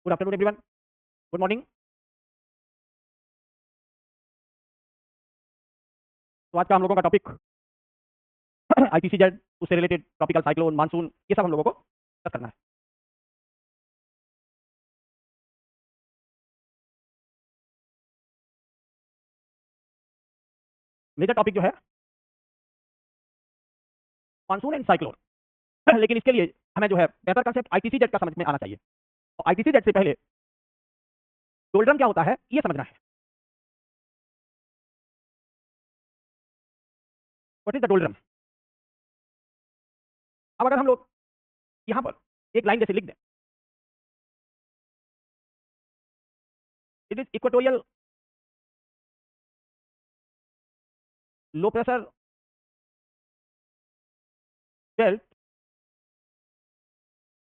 Good afternoon everyone, good morning. तो आज का हम लोगों का टॉपिक आईपीसीजेड, उससे रिलेटेड ट्रॉपिकल साइक्लोन, मानसून, ये सब हम लोगों को डिस्कस करना है। मेजर टॉपिक जो है मानसून एंड साइक्लोन। लेकिन इसके लिए हमें जो है बेहतर कंसेप्ट आईपीसीजेड का समझ में आना चाहिए। और आईपीसीजेड से पहले डोल्ड्रम क्या होता है ये समझना है। What is the doldrum? अब अगर हम लोग यहाँ पर एक लाइन जैसे लिख दें, it is equatorial low pressure belt.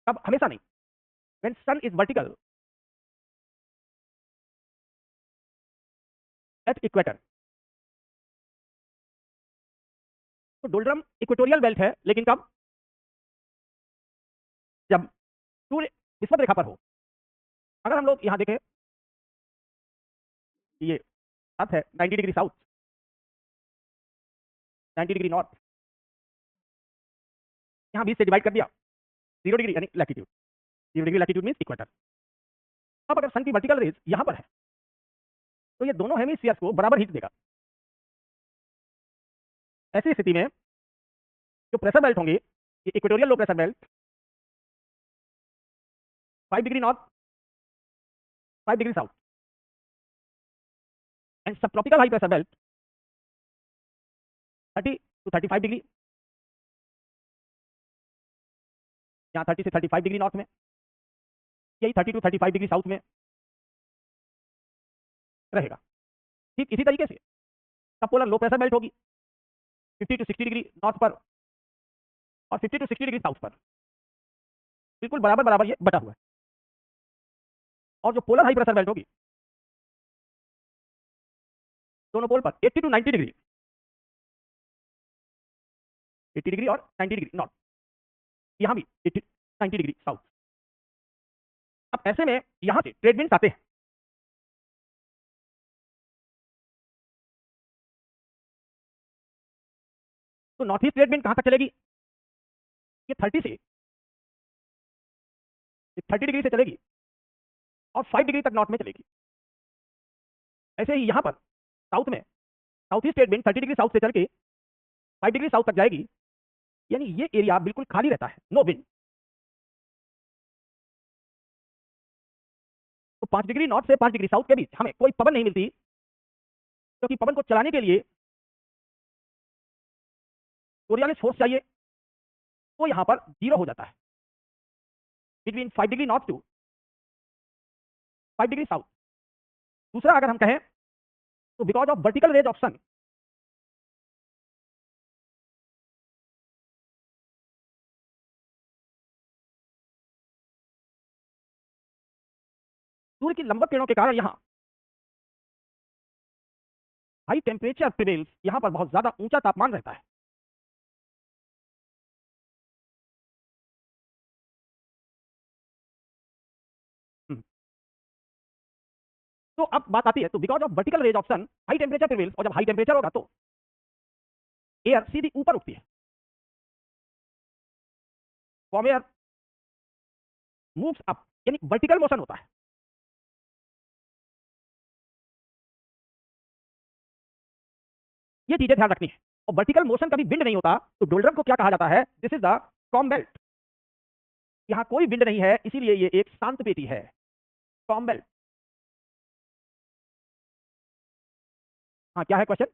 अब हमेशा नहीं, when sun is vertical at equator. तो डोल्ड्रम इक्वेटोरियल बेल्ट है, लेकिन कब? जब सूर्य विषुवत रेखा पर हो। अगर हम लोग यहाँ देखें, ये अर्थ है 90 डिग्री साउथ, 90 डिग्री नॉर्थ, यहाँ 20 से डिवाइड कर दिया, 0 डिग्री यानी latitude, 0 degree latitude means equator. अब अगर सन की वर्टिकल रेज यहाँ पर है तो ये दोनों हेमिस्फीयर्स को बराबर हीट देगा। ऐसी स्थिति में जो प्रेशर बेल्ट होंगे, ये equatorial low pressure belt 5 degree north, 5 degree south, and sub tropical high pressure belt 30 to 35 degree, यहाँ 30 से 35 डिग्री नॉर्थ में, यही 30 to 35 डिग्री साउथ में रहेगा। ठीक इसी तरीके से सब पोलर लो प्रेशर बेल्ट होगी 50 to 60 डिग्री नॉर्थ पर और 50 to 60 डिग्री साउथ पर, बिल्कुल बराबर बराबर ये बटा हुआ है। और जो पोलर हाई प्रेशर बेल्ट होगी दोनों पोल पर 80 to 90 डिग्री, 80 डिग्री और 90 डिग्री नॉर्थ, यहाँ भी 80 90 डिग्री साउथ। अब ऐसे में यहाँ से ट्रेड विंड्स आते हैं। तो नॉर्थ ईस्ट ट्रेड विंड कहाँ तक चलेगी? ये 30 डिग्री से चलेगी और 5 डिग्री तक नॉर्थ में चलेगी। ऐसे ही यहाँ पर साउथ में south east trade wind 30 degree south से चल के 5 डिग्री साउथ तक जाएगी, यानी ये एरिया बिल्कुल खाली रहता है, नो विंड। तो 5 डिग्री नॉर्थ से 5 डिग्री साउथ के बीच हमें कोई पवन नहीं मिलती, क्योंकि पवन को चलाने के लिए कोरियोलिस फोर्स चाहिए, तो यहाँ पर 0 हो जाता है between 5 degree north to 5 degree south. दूसरा अगर हम कहें तो because of vertical rays of sun, सूर्य की लंबवत किरणों के कारण यहाँ हाई टेम्परेचर प्रिवेल्स, यहाँ पर बहुत ज्यादा ऊंचा तापमान रहता है। तो अब बात आती है, तो because of vertical rays of sun high temperature prevails, और जब हाई टेम्परेचर होगा तो एयर सीधी ऊपर उठती है, फ्रॉम एयर मूव्स अप, यानी वर्टिकल मोशन होता है। ये चीजें ध्यान रखनी है। और वर्टिकल मोशन कभी विंड नहीं होता, तो डोल्ड्रम को क्या कहा जाता है? This is the com belt. यहाँ कोई विंड नहीं है, इसीलिए ये एक शांत पेटी है, कॉम बेल्ट। हाँ, क्या है क्वेश्चन?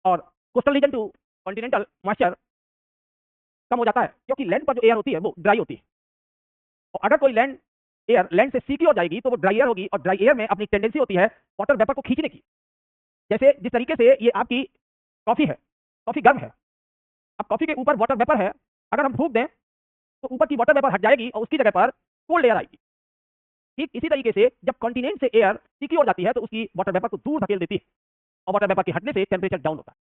और coastal region to continental moisture कम हो जाता है, क्योंकि लैंड पर जो एयर होती है वो ड्राई होती है। और अगर कोई लैंड एयर लैंड से सी की ओर जाएगी तो वो ड्राई एयर होगी, और ड्राई एयर में अपनी टेंडेंसी होती है वाटर वेपर को खींचने की। जैसे जिस तरीके से ये आपकी कॉफी है, कॉफी गर्म है, अब कॉफी के ऊपर वाटर वेपर है, अगर हम फूंक दें तो ऊपर की वाटर वेपर हट जाएगी और उसकी जगह पर कोल्ड एयर आएगी। ठीक इसी तरीके से जब कॉन्टिनेंट से एयर सी की ओर जाती है तो उसकी वाटर वेपर को दूर धकेल देती है, और वाटर वेपर के हटने से टेम्परेचर डाउन होता है।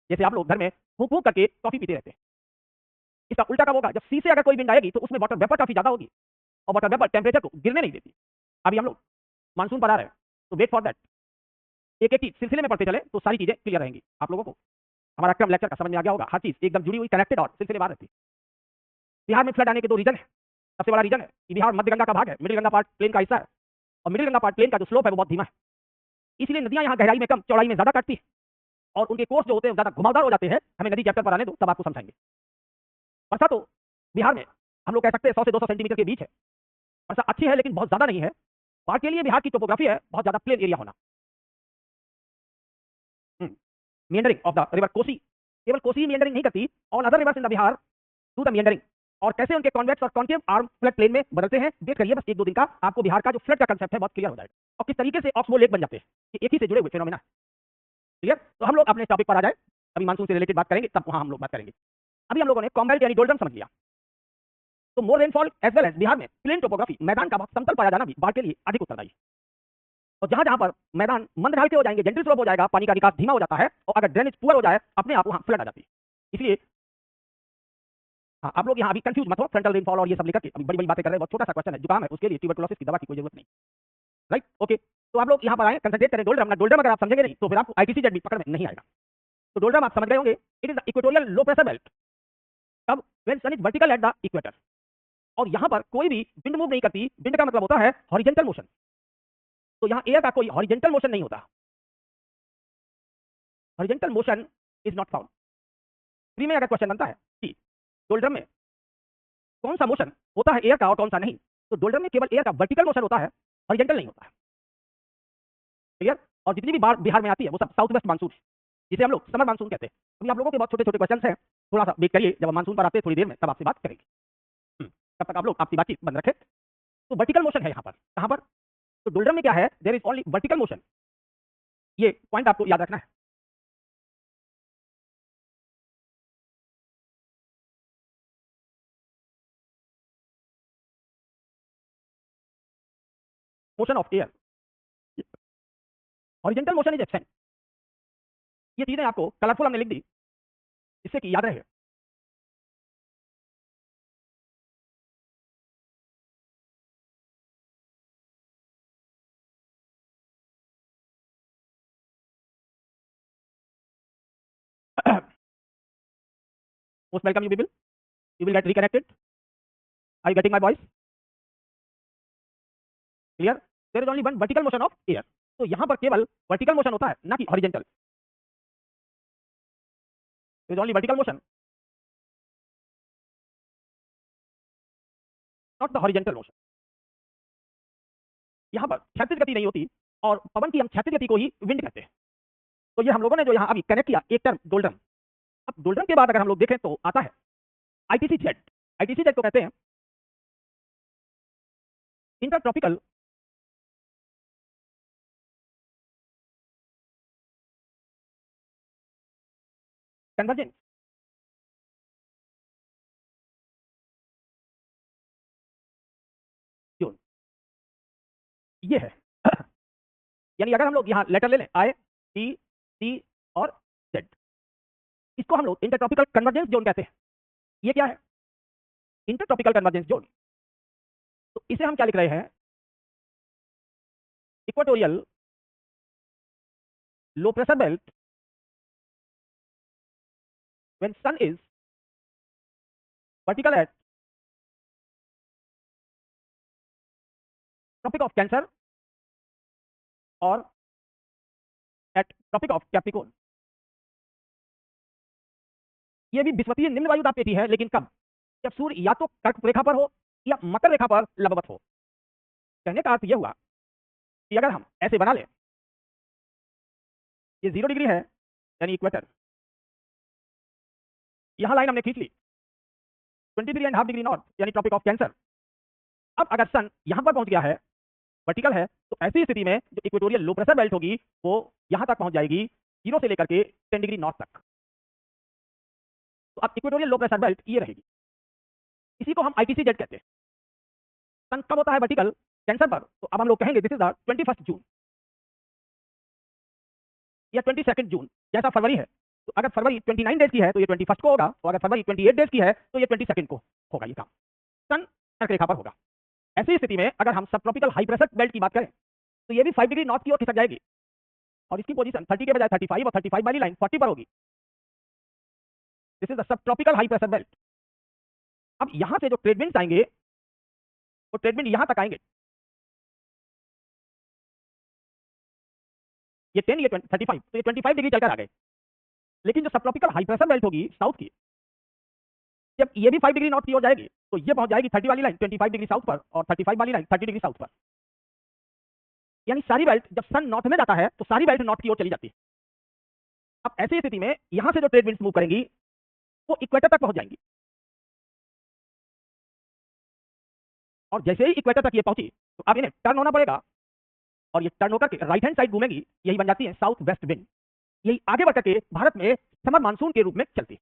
जैसे आप लोग घर में फूंक फूंक करके कॉफी पीते रहते हैं। इसका उल्टा कब होगा, जब सी से अगर कोई विंड आएगी तो उसमें वाटर वेपर काफी ज्यादा होगी और वाटर वेपर टेम्परेचर को गिरने नहीं देती। अभी हम लोग मानसून पर आ रहे हैं, तो वेट फॉर दैट, एक एक चीज सिलसिले में पढ़ते चले तो सारी चीजें क्लियर रहेंगी आप लोगों को। हमारा क्रम लेक्चर का समझ में आ गया होगा, हर चीज एकदम जुड़ी हुई, कनेक्टेड और सिलसिलेवार रहती है। बिहार में फ्लड आने के दो रीजन है। सबसे बड़ा रीजन है कि बिहार मध्य गंगा का भाग है, मिडिल गंगा पार्ट प्लेन का हिस्सा है, और मिडिल गंगा पार्ट प्लेन का जो स्लोप है वो बहुत धीमा है, इसलिए नदियां यहाँ गहराई में कम, चौड़ाई में ज्यादा काटती है, और उनके कोर्स जो होते हैं ज्यादा घुमावदार हो जाते हैं। हमें नदी चैप्टर पर आने दो, तब आपको समझाएंगे। वर्षा तो बिहार में हम लोग कह सकते हैं 100 से 200 सेंटीमीटर के बीच है। वर्षा अच्छी है लेकिन बहुत ज्यादा नहीं है। बाढ़ के लिए बिहार की टोपोग्राफी है बहुत ज्यादा प्लेन एरिया होना। meandering of the river Kosi, केवल कोसी meandering नहीं करती, all other rivers in the Bihar do the meandering। और कैसे उनके कॉन्वेक्स और कॉन्केव आर्म फ्लड प्लेन में बदलते हैं, वेट करिए बस एक दो दिन का, आपको बिहार का जो फ्लड का कंसेप्ट है बहुत क्लियर हो जाएगा, और किस तरीके से ऑक्सबो लेक बन जाते हैं, कि एक ही से जुड़े हुए फिनोमेना। क्लियर? तो हम लोग अपने टॉपिक पर आ जाए, अभी मानसून से रिलेटेड बात करेंगे, तब वहां हम लोग बात करेंगे। अभी हम लोगों ने कॉम बेल्ट यानी डोल्डम समझ लिया, तो more rainfall as well as Bihar में प्लेन टोपोग्राफी, मैदान का बहुत समतल पाया जाना भी बाढ़ के लिए अधिक उत्तरदायी है। और जहां जहां पर मैदान मंद ढाल के हो जाएंगे, जेंटल स्लोप हो जाएगा, पानी का निकास धीमा हो जाता है, और अगर ड्रेनेज पुअर हो जाए अपने आप वहां फ्लड आ जाती है। इसलिए हाँ, आप लोग यहाँ अभी कंफ्यूज मत हो, फ्रंटल रेनफॉल और ये सब लेकर के अभी बड़ी बड़ी बातें कर रहे हैं, बहुत छोटा सा क्वेश्चन है, जुकाम है उसके लिए ट्यूबरकुलोसिस की दवा की कोई जरूरत नहीं। Right, okay. तो आप लोग यहाँ पर आए, कंसंट्रेट करें डोल्डम। डोल्डम अगर आप समझेंगे नहीं तो फिर आपको आईटीसी जेड पकड़ में नहीं आएगा। तो डोल्डम आप समझ गए होंगे, it is the equatorial low pressure belt. कब? When sun is vertical at the equator, और यहाँ पर कोई भी विंड मूव नहीं करती। विंड का मतलब होता है हॉरिजेंटल मोशन, तो यहाँ एयर का कोई हॉरिजेंटल मोशन नहीं होता। Horizontal motion is not found. Free में अगर क्वेश्चन बनता है कि डोल्डम में कौन सा मोशन होता है एयर का और कौन सा नहीं, तो डोल्डम में केवल एयर का वर्टिकल मोशन होता है, हॉरिजेंटल नहीं होता है। क्लियर? और जितनी भी बाढ़ बिहार में आती है वो सब साउथ वेस्ट मानसून है, जिसे हम लोग समर मानसून कहते हैं। अभी आप लोगों के बहुत छोटे छोटे क्वेश्चन हैं, थोड़ा सा वेट करिए, जब हम मानसून पर आते हैं थोड़ी देर में तब आपसे बात करेंगे। तब तक आप लोग आपकी बातचीत बंद रखें। तो वर्टिकल मोशन है यहाँ पर, कहाँ पर? तो डोल्डम में क्या है, there is only vertical motion. ये पॉइंट आपको याद रखना है। Motion of air, horizontal motion is absent. ये चीजें आपको कलरफुल हमने लिख दी, इससे कि याद रहे। Most welcome you people, you will get reconnected. Are you getting my voice? Clear? There is only one vertical motion of air. तो यहाँ पर केवल वर्टिकल मोशन होता है, ना कि horizontal. There is only vertical motion, not the horizontal motion. यहाँ पर क्षैतिज गति नहीं होती, और पवन की हम क्षैतिज गति को ही विंड कहते हैं। तो ये हम लोगों ने जो यहाँ अभी कनेक्ट किया एक टर्म डोल्डम। अब डोल्डम के बाद अगर हम लोग देखें तो आता है आईटीसी जेड। आईटीसी जेड को कहते हैं इंटरट्रॉपिकल कन्वर्जेंस जोन। ये है यानी अगर हम लोग यहाँ लेटर ले लें आई टी सी और जेड, इसको हम लोग इंटरट्रॉपिकल कन्वर्जेंस जोन कहते हैं। ये क्या है? Intertropical convergence zone. तो इसे हम क्या लिख रहे हैं? Equatorial low pressure belt when sun is vertical at Tropic of Cancer और एट ट्रॉपिक ऑफ कैप्रिकॉर्न। ये भी विषुवतीय निम्न वायु दाब पेटी है, लेकिन कब? जब सूर्य या तो कर्क रेखा पर हो या मकर रेखा पर लंबवत हो। कहने का अर्थ यह हुआ कि अगर हम ऐसे बना लें, ये 0 डिग्री है यानी इक्वेटर, यहां लाइन हमने खींच ली 23.5 डिग्री नॉर्थ यानी ट्रॉपिक ऑफ कैंसर। अब अगर सन यहां पर पहुंच गया है, वर्टिकल है, तो ऐसी स्थिति में जो इक्वेटोरियल लो प्रेशर बेल्ट होगी वो यहां तक पहुंच जाएगी 0 से लेकर के 10 डिग्री नॉर्थ तक। तो अब इक्वेटोरियल लो प्रेशर बेल्ट ये रहेगी, इसी को हम आईटीसी जेड कहते हैं। सन कब होता है वर्टिकल? कैंसर पर। तो अब हम लोग कहेंगे दिस इज द 21 जून या 22 जून, जैसा फरवरी है तो अगर फरवरी 29 डेज की है तो ये 21 को होगा, और अगर फरवरी 28 डेज की है तो ये 22 को होगा। ये काम सन कर्क रेखा पर होगा। ऐसी स्थिति में अगर हम सब ट्रॉपिकल हाई प्रेशर बेल्ट की बात करें तो ये भी 5 डिग्री नॉर्थ की ओर खिसक जाएगी, और इसकी पोजीशन 30 के बजाय 35 और 35 वाली लाइन 40 पर होगी। This is the sub tropical high pressure belt. अब यहां से जो ट्रेड विंड्स आएंगे वो ट्रेड विंड यहां तक आएंगे, ये 10, ये 35, तो ये 25 डिग्री चलकर आ गए। लेकिन जो सब ट्रॉपिकल हाई प्रेशर बेल्ट होगी साउथ की, जब ये भी 5 डिग्री नॉर्थ की ओर जाएगी तो ये पहुंच जाएगी 30 वाली लाइन 25 डिग्री साउथ पर, और 35 वाली लाइन 30 डिग्री साउथ पर। यानी सारी बेल्ट जब सन नॉर्थ में जाता है तो सारी बेल्ट नॉर्थ की ओर चली जाती है। अब ऐसी स्थिति में यहां से जो ट्रेड विंड्स मूव करेंगी वो इक्वेटर तक पहुंच जाएंगी, और जैसे ही इक्वेटर तक ये पहुंची तो अब इन्हें टर्न होना पड़ेगा, और ये टर्न होकर के राइट हैंड साइड घूमेंगी, यही बन जाती है साउथ वेस्ट विंड। यही आगे बढ़ करके भारत में समर मानसून के रूप में चलती है।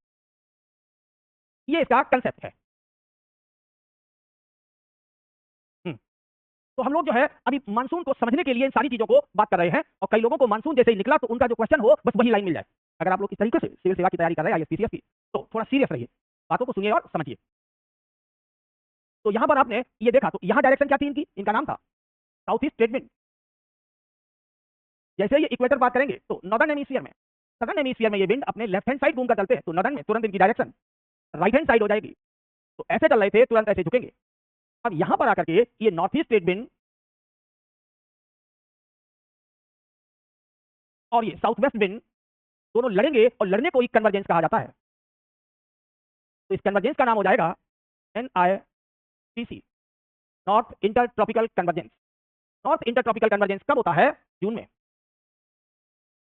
ये इसका कंसेप्ट है। तो हम लोग जो है अभी मानसून को समझने के लिए इन सारी चीजों को बात कर रहे हैं, और कई लोगों को मानसून जैसे ही निकला तो उनका जो क्वेश्चन हो बस वही लाइन मिल जाए। अगर आप लोग इस तरीके से सिविल सेवा की तैयारी कर रहे हैं आईएएस की, तो थोड़ा सीरियस रहिए, बातों को सुनिए और समझिए। तो यहां पर आपने ये देखा, तो यहां डायरेक्शन क्या थी इनकी, इनका नाम था साउथ ईस्ट ट्रेड विंड। जैसे ये इक्वेटर बात करेंगे तो नॉर्दर्न हेमिस्फीयर में, सदर्न हेमिस्फीयर में ये विंड अपने लेफ्ट हैंड साइड घूमकर चलते हैं, तो नॉर्दर्न में तुरंत इनकी डायरेक्शन राइट हैंड साइड हो जाएगी। तो ऐसे चल रहे थे तुरंत ऐसे झुकेंगे। अब यहां पर आकर के ये नॉर्थ ईस्ट ट्रेड विंड और ये साउथ वेस्ट विंड दोनों लड़ेंगे, और लड़ने को ही कन्वर्जेंस कहा जाता है। तो इस कन्वर्जेंस का नाम हो जाएगा NITC, north inter tropical convergence. North inter tropical convergence कब होता है, जून में,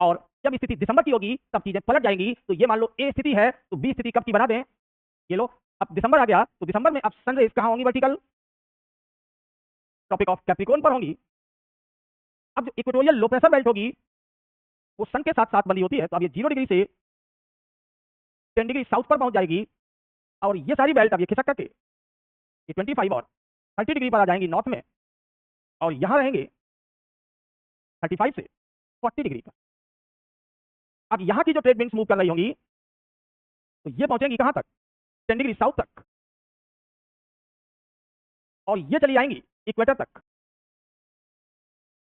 और जब स्थिति दिसंबर की होगी तब चीजें पलट जाएंगी। तो ये मान लो ए स्थिति है तो बी स्थिति कब की बना दें, ये लो, अब दिसंबर आ गया तो दिसंबर में अब सन रेज कहां होंगी, वर्टिकल ट्रॉपिक ऑफ कैप्रिकॉर्न पर होंगी। अब जो इक्वेटोरियल लो प्रेशर बेल्ट होगी वो सन के साथ साथ बंधी होती है, तो अब ये 0 डिग्री से 10 डिग्री साउथ पर पहुंच जाएगी, और ये सारी बेल्ट अब ये खिसक करके ये 25 और 30 डिग्री पर आ जाएंगी नॉर्थ में, और यहां रहेंगे 35 से 40 डिग्री पर। अब यहां की जो ट्रेड विंड्स मूव कर रही होंगी तो ये पहुंचेंगी कहां तक, 10 डिग्री साउथ तक, और ये चली आएंगी इक्वेटर तक,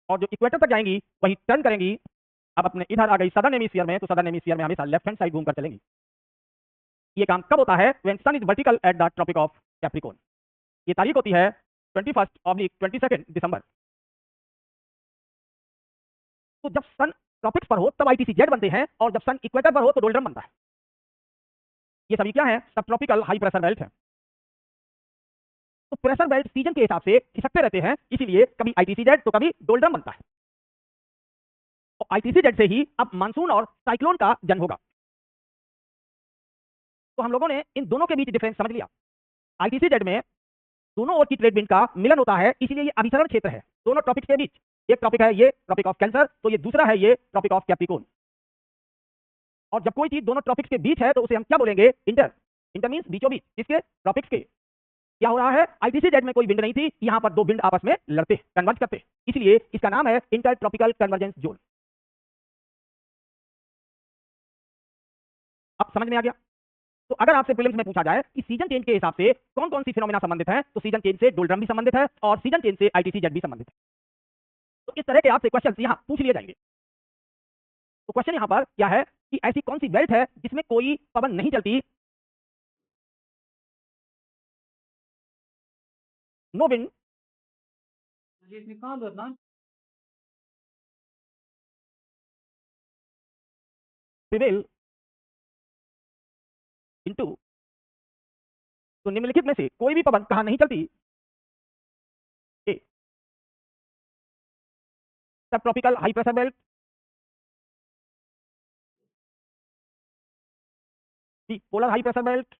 और जो इक्वेटर तक जाएंगी वही टर्न करेंगी। अब अपने इधर आ गई सदर्न हेमिस्फीयर में, तो सदर्न हेमिस्फीयर में हमेशा लेफ्ट हैंड साइड घूमकर चलेंगी। ये काम कब होता है, when sun is vertical at the Tropic of Capricorn. ये तारीख होती है 21/22 दिसंबर। तो जब सन ट्रॉपिक्स पर हो तब ITC-Z बनते हैं, और जब सन इक्वेटर पर हो तो डोल्ड्रम बनता है। ये सभी क्या है, सब ट्रॉपिकल हाई प्रेशर बेल्ट है। तो प्रेशर बेल्ट सीजन के हिसाब से खिसकते रहते हैं, इसीलिए कभी ITC-Z तो कभी डोल्ड्रम बनता है। और ITC-Z से ही अब मानसून और साइक्लोन का जन्म होगा। तो हम लोगों ने इन दोनों के बीच डिफरेंस समझ लिया। ITC-Z में दोनों ओर की ट्रेड विंड का मिलन होता है, इसीलिए ये अभिसरण क्षेत्र है दोनों ट्रॉपिक्स के बीच। एक ट्रॉपिक है ये ट्रॉपिक ऑफ कैंसर, तो ये दूसरा है ये ट्रॉपिक ऑफ कैप्रिकॉर्न। और जब कोई चीज दोनों ट्रॉपिक्स के बीच है तो उसे हम क्या बोलेंगे, इंटर। इंटर मींस बीचों बीच, किसके, ट्रॉपिक्स के। क्या हो रहा है, ITC-Z में कोई विंड नहीं थी, यहाँ पर दो विंड आपस में लड़ते कन्वर्ज करते, इसलिए इसका नाम है इंटर ट्रॉपिकल कन्वर्जेंस जोन। अब समझ में आ गया। तो अगर आपसे प्रीलिम्स में पूछा जाए कि सीजन चेंज के हिसाब से कौन कौन सी फिनोमेना संबंधित है, तो सीजन चेंज से डोल्ड्रम भी संबंधित है, और सीजन चेंज से ITC-Z भी संबंधित है। तो इस तरह के आपसे क्वेश्चन यहाँ पूछ लिए जाएंगे। तो क्वेश्चन यहाँ पर क्या है कि ऐसी कौन सी बेल्ट है जिसमें कोई पवन नहीं चलती, नो विंड प्रिवेल इनटू, तो निम्नलिखित में से कोई भी पवन कहां नहीं चलती, A sub tropical high pressure belt, B polar high pressure belt,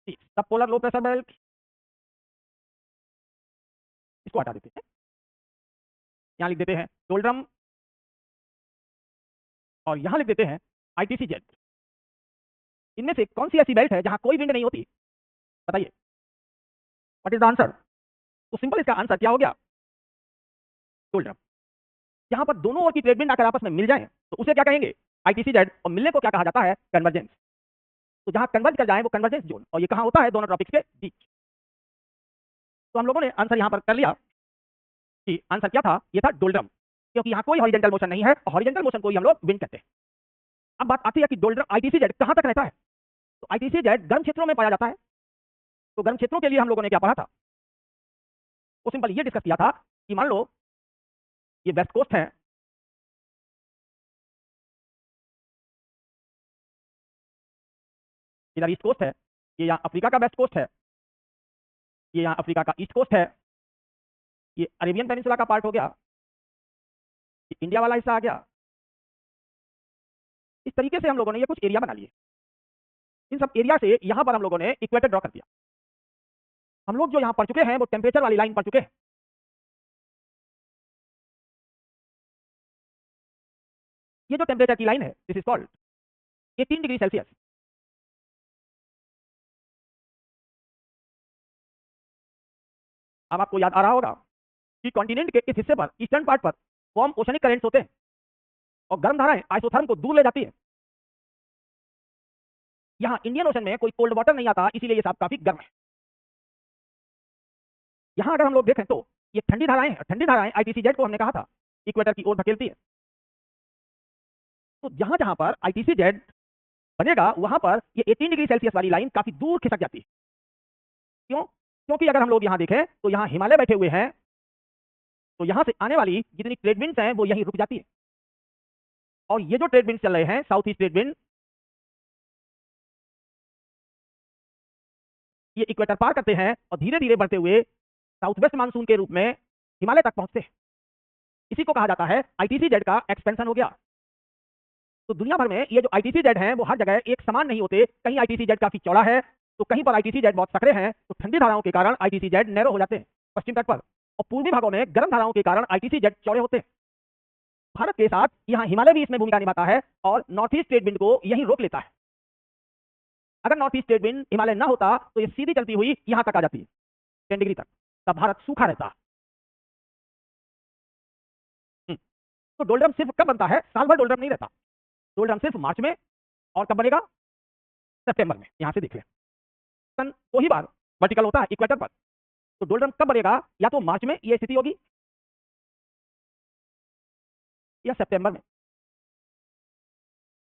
C sub polar low pressure belt. इसको हटा देते हैं, यहां लिख देते हैं डोल्ड्रम, और यहां लिख देते हैं ITC-Z। इनमें से कौन सी ऐसी बेल्ट है जहां कोई विंड नहीं होती, बताइए, व्हाट इज द आंसर। तो सिंपल इसका आंसर क्या हो गया, डोल्ड्रम। जहां पर दोनों ओर की ट्रेड विंड आकर आपस में मिल जाए तो उसे क्या कहेंगे, ITC-Z, और मिलने को क्या कहा जाता है, कन्वर्जेंस। तो जहां कन्वर्ज कर जाए वो कन्वर्जेंस जोन, और ये कहां होता है, दोनों ट्रॉपिक्स के बीच। तो हम लोगों ने आंसर यहां पर कर लिया कि आंसर क्या था, ये था डोल्ड्रम, क्योंकि यहाँ कोई हॉरिजॉन्टल मोशन नहीं है और हॉरिजॉन्टल मोशन को ही हम लोग विंड कहते हैं। अब बात आती है कि डोल्ड्रम ITC-Z कहां तक रहता है। तो ITC-Z गर्म क्षेत्रों में पाया जाता है। तो गर्म क्षेत्रों के लिए हम लोगों ने क्या पढ़ा था, वो सिंपल ये डिस्कस किया था कि मान लो ये वेस्ट कोस्ट है, इधर ईस्ट कोस्ट है, ये यहाँ अफ्रीका का वेस्ट कोस्ट है, ये यहाँ अफ्रीका का ईस्ट कोस्ट है, ये अरेबियन पेनिनसुला का पार्ट हो गया, ये इंडिया वाला हिस्सा आ गया। इस तरीके से हम लोगों ने ये कुछ एरिया बना लिए। इन सब एरिया से यहाँ पर हम लोगों ने इक्वेटर ड्रॉ कर दिया। हम लोग जो यहाँ पढ़ चुके हैं वो टेम्परेचर वाली लाइन पढ़ चुके हैं। ये जो टेम्परेचर की लाइन है, this is called 18 degree Celsius. अब आपको याद आ रहा होगा कि कॉन्टिनेंट के इस हिस्से पर, ईस्टर्न पार्ट पर, वार्म ओशनिक करेंट्स होते हैं और गर्म धाराएं आइसोथर्म को दूर ले जाती है। यहाँ इंडियन ओशन में कोई कोल्ड वाटर नहीं आता, इसीलिए ये साफ काफी गर्म है। यहाँ अगर हम लोग देखें तो ये ठंडी धाराएं हैं, ठंडी धाराएं ITC-Z को हमने कहा था इक्वेटर की ओर धकेलती है। तो जहां जहां पर ITC-Z बनेगा वहां पर ये 18 डिग्री सेल्सियस वाली लाइन काफी दूर खिसक जाती है। क्यों? क्योंकि अगर हम लोग यहाँ देखें तो यहाँ हिमालय बैठे हुए हैं, तो यहाँ से आने वाली जितनी ट्रेड विंड्स हैं वो यहीं रुक जाती है। और ये जो ट्रेड विंड्स चल रहे हैं, साउथ ईस्ट ट्रेड विंड, ये इक्वेटर पार करते हैं और धीरे धीरे बढ़ते हुए साउथ वेस्ट मानसून के रूप में हिमालय तक पहुंचते हैं। इसी को कहा जाता है ITC-Z का एक्सपेंशन हो गया। तो दुनिया भर में ये जो ITC-Z हैं वो हर जगह एक समान नहीं होते। कहीं ITC-Z काफी चौड़ा है, तो कहीं पर ITC-Z बहुत सकरे हैं, तो ठंडी धाराओं के कारण ITC-Z नैरो हो जाते हैं पश्चिम तट पर, और पूर्वी भागों में गर्म धाराओं के कारण ITC-Z चौड़े होते हैं। भारत के साथ यहाँ हिमालय भी इसमें भूमिका निभाता है और नॉर्थ ईस्ट ट्रेड विंड को यहीं रोक लेता है। अगर north east trade wind Himalaya ना होता तो ये सीधी चलती हुई यहाँ तक आ जाती है 10 डिग्री तक, तब भारत सूखा रहता। तो डोल्ड्रम सिर्फ कब बनता है, साल भर डोल्ड्रम नहीं रहता। डोल्ड्रम सिर्फ मार्च में, और कब बनेगा, सितंबर में। यहां से देख लें, सन दो ही बार वर्टिकल होता है इक्वेटर पर। तो डोल्ड्रम कब बनेगा, या तो मार्च में ये स्थिति होगी, या सितंबर में।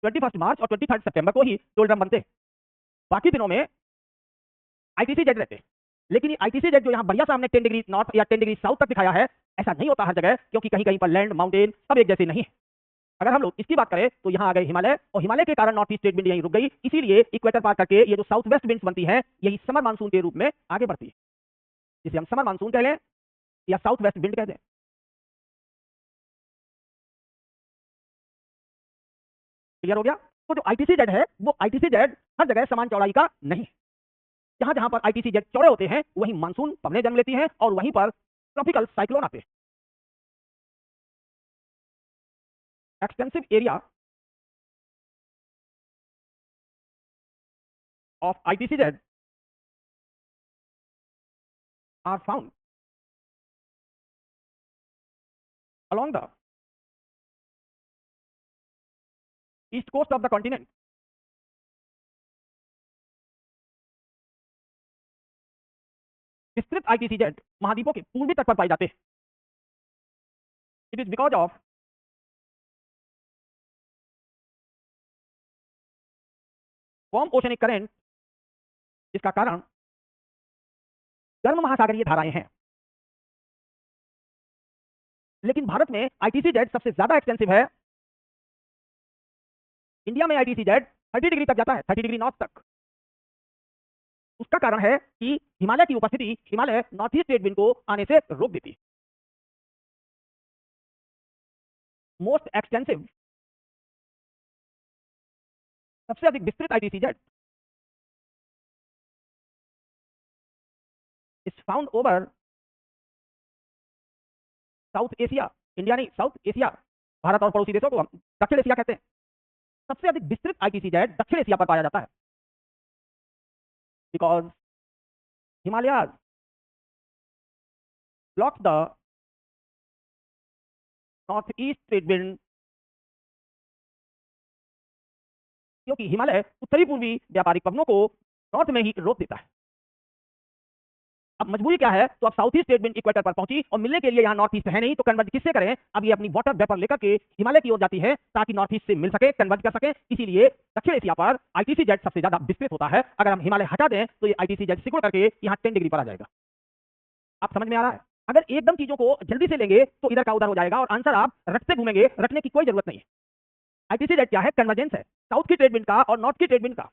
21 मार्च और 23 सितंबर को ही डोल्ड्रम बनते। बाकी दिनों में ITC-Z रहते। लेकिन ये ITC-Z जो यहाँ बढ़िया सामने 10 डिग्री नॉर्थ या 10 डिग्री साउथ तक दिखाया है, ऐसा नहीं होता हर जगह, क्योंकि कहीं कहीं पर लैंड, माउंटेन सब एक जैसे नहीं है। अगर हम लोग इसकी बात करें तो यहाँ आ गए हिमालय, और हिमालय के कारण नॉर्थ ईस्ट ट्रेड विंड यहीं रुक गई। इसीलिए इक्वेटर पार करके ये जो साउथ वेस्ट विंड्स बनती है, यही समर मानसून के रूप में आगे बढ़ती है, जिसे हम समर मानसून कह लें या साउथ वेस्ट विंड कह दें। क्लियर हो गया? तो जो ITC-Z है वो ITC-Z हर जगह समान चौड़ाई का नहीं। जहां जहां पर ITC-Z चौड़े होते हैं वहीं मानसून पवनें जन्म लेती हैं और वहीं पर ट्रॉपिकल साइक्लोन आते हैं। Extensive area of ITC-Z are found along the east coast of the continent। विस्तृत ITC-Z महाद्वीपों के पूर्वी तट पर पाए जाते हैं। It is because of warm oceanic current, जिसका कारण गर्म महासागरीय धाराएं हैं। लेकिन भारत में ITC-Z सबसे ज्यादा एक्सटेंसिव है। इंडिया में ITC-Z 30 डिग्री तक जाता है, 30 डिग्री नॉर्थ तक। उसका कारण है कि हिमालय की उपस्थिति, Himalaya north east trade wind को आने से रोक देती है। मोस्ट एक्सटेंसिव, सबसे अधिक विस्तृत ITC-Z is found over south Asia. India नहीं, साउथ एशिया। भारत और पड़ोसी देशों को हम दक्षिण एशिया कहते हैं। सबसे अधिक विस्तृत ITC-Z दक्षिण एशिया पर पाया जाता है, because Himalayas blocks the north east trade wind, क्योंकि हिमालय उत्तरी पूर्वी व्यापारिक पवनों को नॉर्थ में ही रोक देता है। अब मजबूरी क्या है, तो अब south east trade wind equator पर पहुंची और मिलने के लिए यहाँ नॉर्थ ईस्ट है नहीं, तो कन्वर्ज किससे करें? अब ये अपनी वाटर वेपर लेकर के हिमालय की ओर जाती है ताकि नॉर्थ ईस्ट से मिल सके, कन्वर्ज कर सके। इसीलिए दक्षिण एशिया पर आईटीसी जेट सबसे ज्यादा विस्तृत होता है। अगर हम हिमालय हटा दें तो ये आईटीसी जेट सिकुड़ करके यहाँ 10 डिग्री पर आ जाएगा। आप समझ में आ रहा है? अगर एकदम चीजों को जल्दी से लेंगे तो इधर का उधर हो जाएगा और आंसर आप रटते घूमेंगे, रटने की कोई जरूरत नहीं है। आईटीसी जेट क्या है? कन्वर्जेंस है साउथ की ट्रेड विंड का और नॉर्थ की ट्रेड विंड का।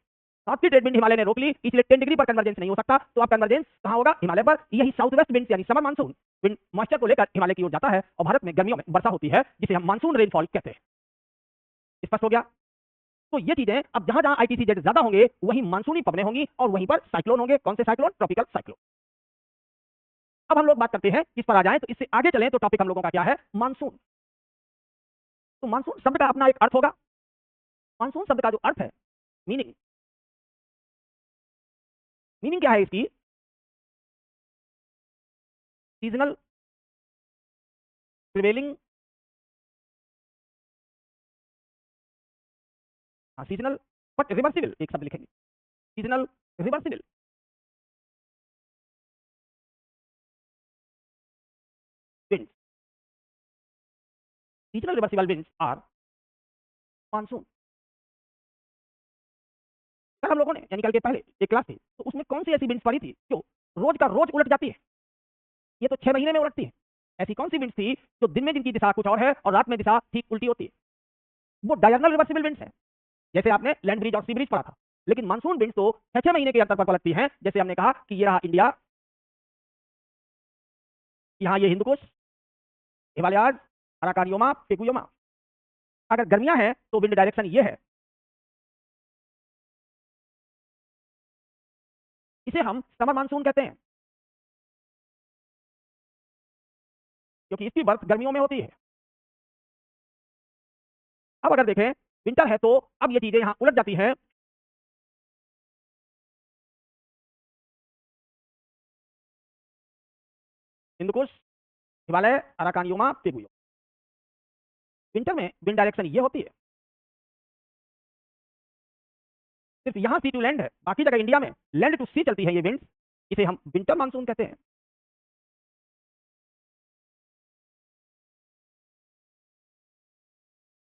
नॉर्थ की ट्रेड विंड हिमालय ने रोक ली, इसलिए 10 डिग्री पर कन्वर्जेंस नहीं हो सकता। तो अब कन्वर्जेंस कहां होगा? हिमालय पर। यही साउथ वेस्ट विंड यानी समर मानसून विंड मॉइस्चर को लेकर हिमालय की ओर जाता है और भारत में गर्मियों में वर्षा होती है, जिसे हम मानसून रेनफॉल कहते हैं। स्पष्ट हो गया? तो ये चीजें, अब जहां जहां आईटीसी जेट ज्यादा होंगे वहीं मानसूनी पवनें होंगी और वहीं पर साइक्लोन होंगे। कौन से साइक्लोन? Tropical cyclone. अब हम लोग बात करते हैं किस पर आ जाएं, तो इससे आगे चलें तो टॉपिक हम लोगों का क्या है? मानसून। तो मानसून शब्द का अपना एक अर्थ होगा। मानसून शब्द का जो अर्थ है, मीनिंग, मीनिंग क्या है इसकी? सीजनल, प्रिवेलिंग, हाँ सीजनल बट रिवर्सिबल, एक शब्द लिखेंगे seasonal reversible winds. Seasonal reversible winds are monsoon. कल हम लोगों ने यानी कल के पहले एक क्लास थी, तो उसमें कौन सी ऐसी विंड्स पढ़ी थी जो रोज का रोज उलट जाती है? ये तो 6 महीने में उलटती है। ऐसी कौन सी विंड्स थी जो दिन में जिनकी दिशा कुछ और है और रात में दिशा ठीक उल्टी होती है? वो डायगोनल रिवर्सिबल विंड्स है, जैसे आपने लैंड ब्रिज और सी ब्रिज पढ़ा था। लेकिन मानसून विंड्स तो 6 महीने के अंतर पर पलटती हैं। जैसे हमने कहा कि ये रहा इंडिया, यहाँ ये हिंदुकुश, हिमालयाज, अराकानियोमा, पेकुयोमा। अगर गर्मियां हैं तो विंड डायरेक्शन ये है। इसे हम समर मानसून कहते हैं, क्योंकि इसकी बर्फ गर्मियों में होती है। अब अगर देखें विंटर है तो अब ये चीजें यहां उलट जाती हैं। हिंदुकुश, हिमालय, अराकानियोमा, पेगुयो। विंटर में विंड डायरेक्शन ये होती है। सिर्फ यहां सी टू लैंड है, बाकी जगह इंडिया में लैंड टू सी चलती है ये विंड्स। इसे हम विंटर मानसून कहते हैं।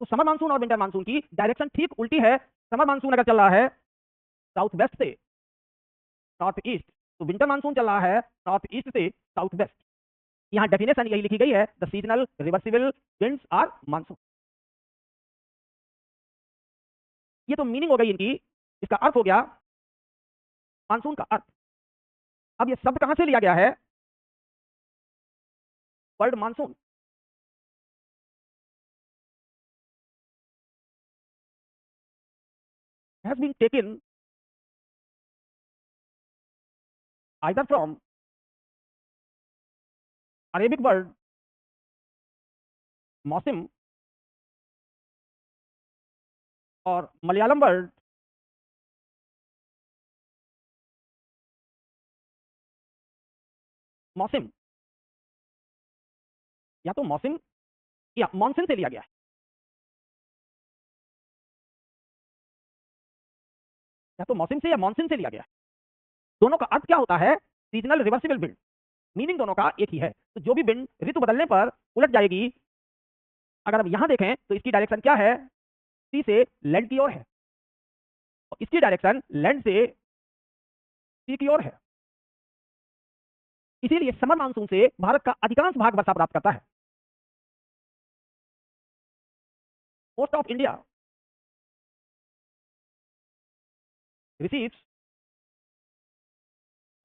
तो समर मानसून और विंटर मानसून की डायरेक्शन ठीक उल्टी है। समर मानसून अगर चल रहा है साउथ वेस्ट से नॉर्थ ईस्ट, तो विंटर मानसून चल रहा है नॉर्थ ईस्ट से साउथ वेस्ट। यहाँ डेफिनेशन यही लिखी गई है, the seasonal reversible winds are monsoon. ये तो मीनिंग हो गई इनकी, इसका अर्थ हो गया मानसून का अर्थ। अब ये शब्द कहां से लिया गया है? Word monsoon has been taken either from Arabic word मौसम और मलयालम वर्ड मौसम, या तो मौसम या मॉनसून से लिया गया है। या तो मौसम से या मॉनसून से लिया गया है। दोनों का अर्थ क्या होता है? Seasonal reversible wind. मीनिंग दोनों का एक ही है। तो जो भी विंड ऋतु बदलने पर उलट जाएगी, अगर हम यहां देखें तो इसकी डायरेक्शन क्या है? सी से लैंड की ओर है और इसकी डायरेक्शन लैंड से सी की ओर है। इसीलिए समर मानसून से भारत का अधिकांश भाग वर्षा प्राप्त करता है। Most of India receives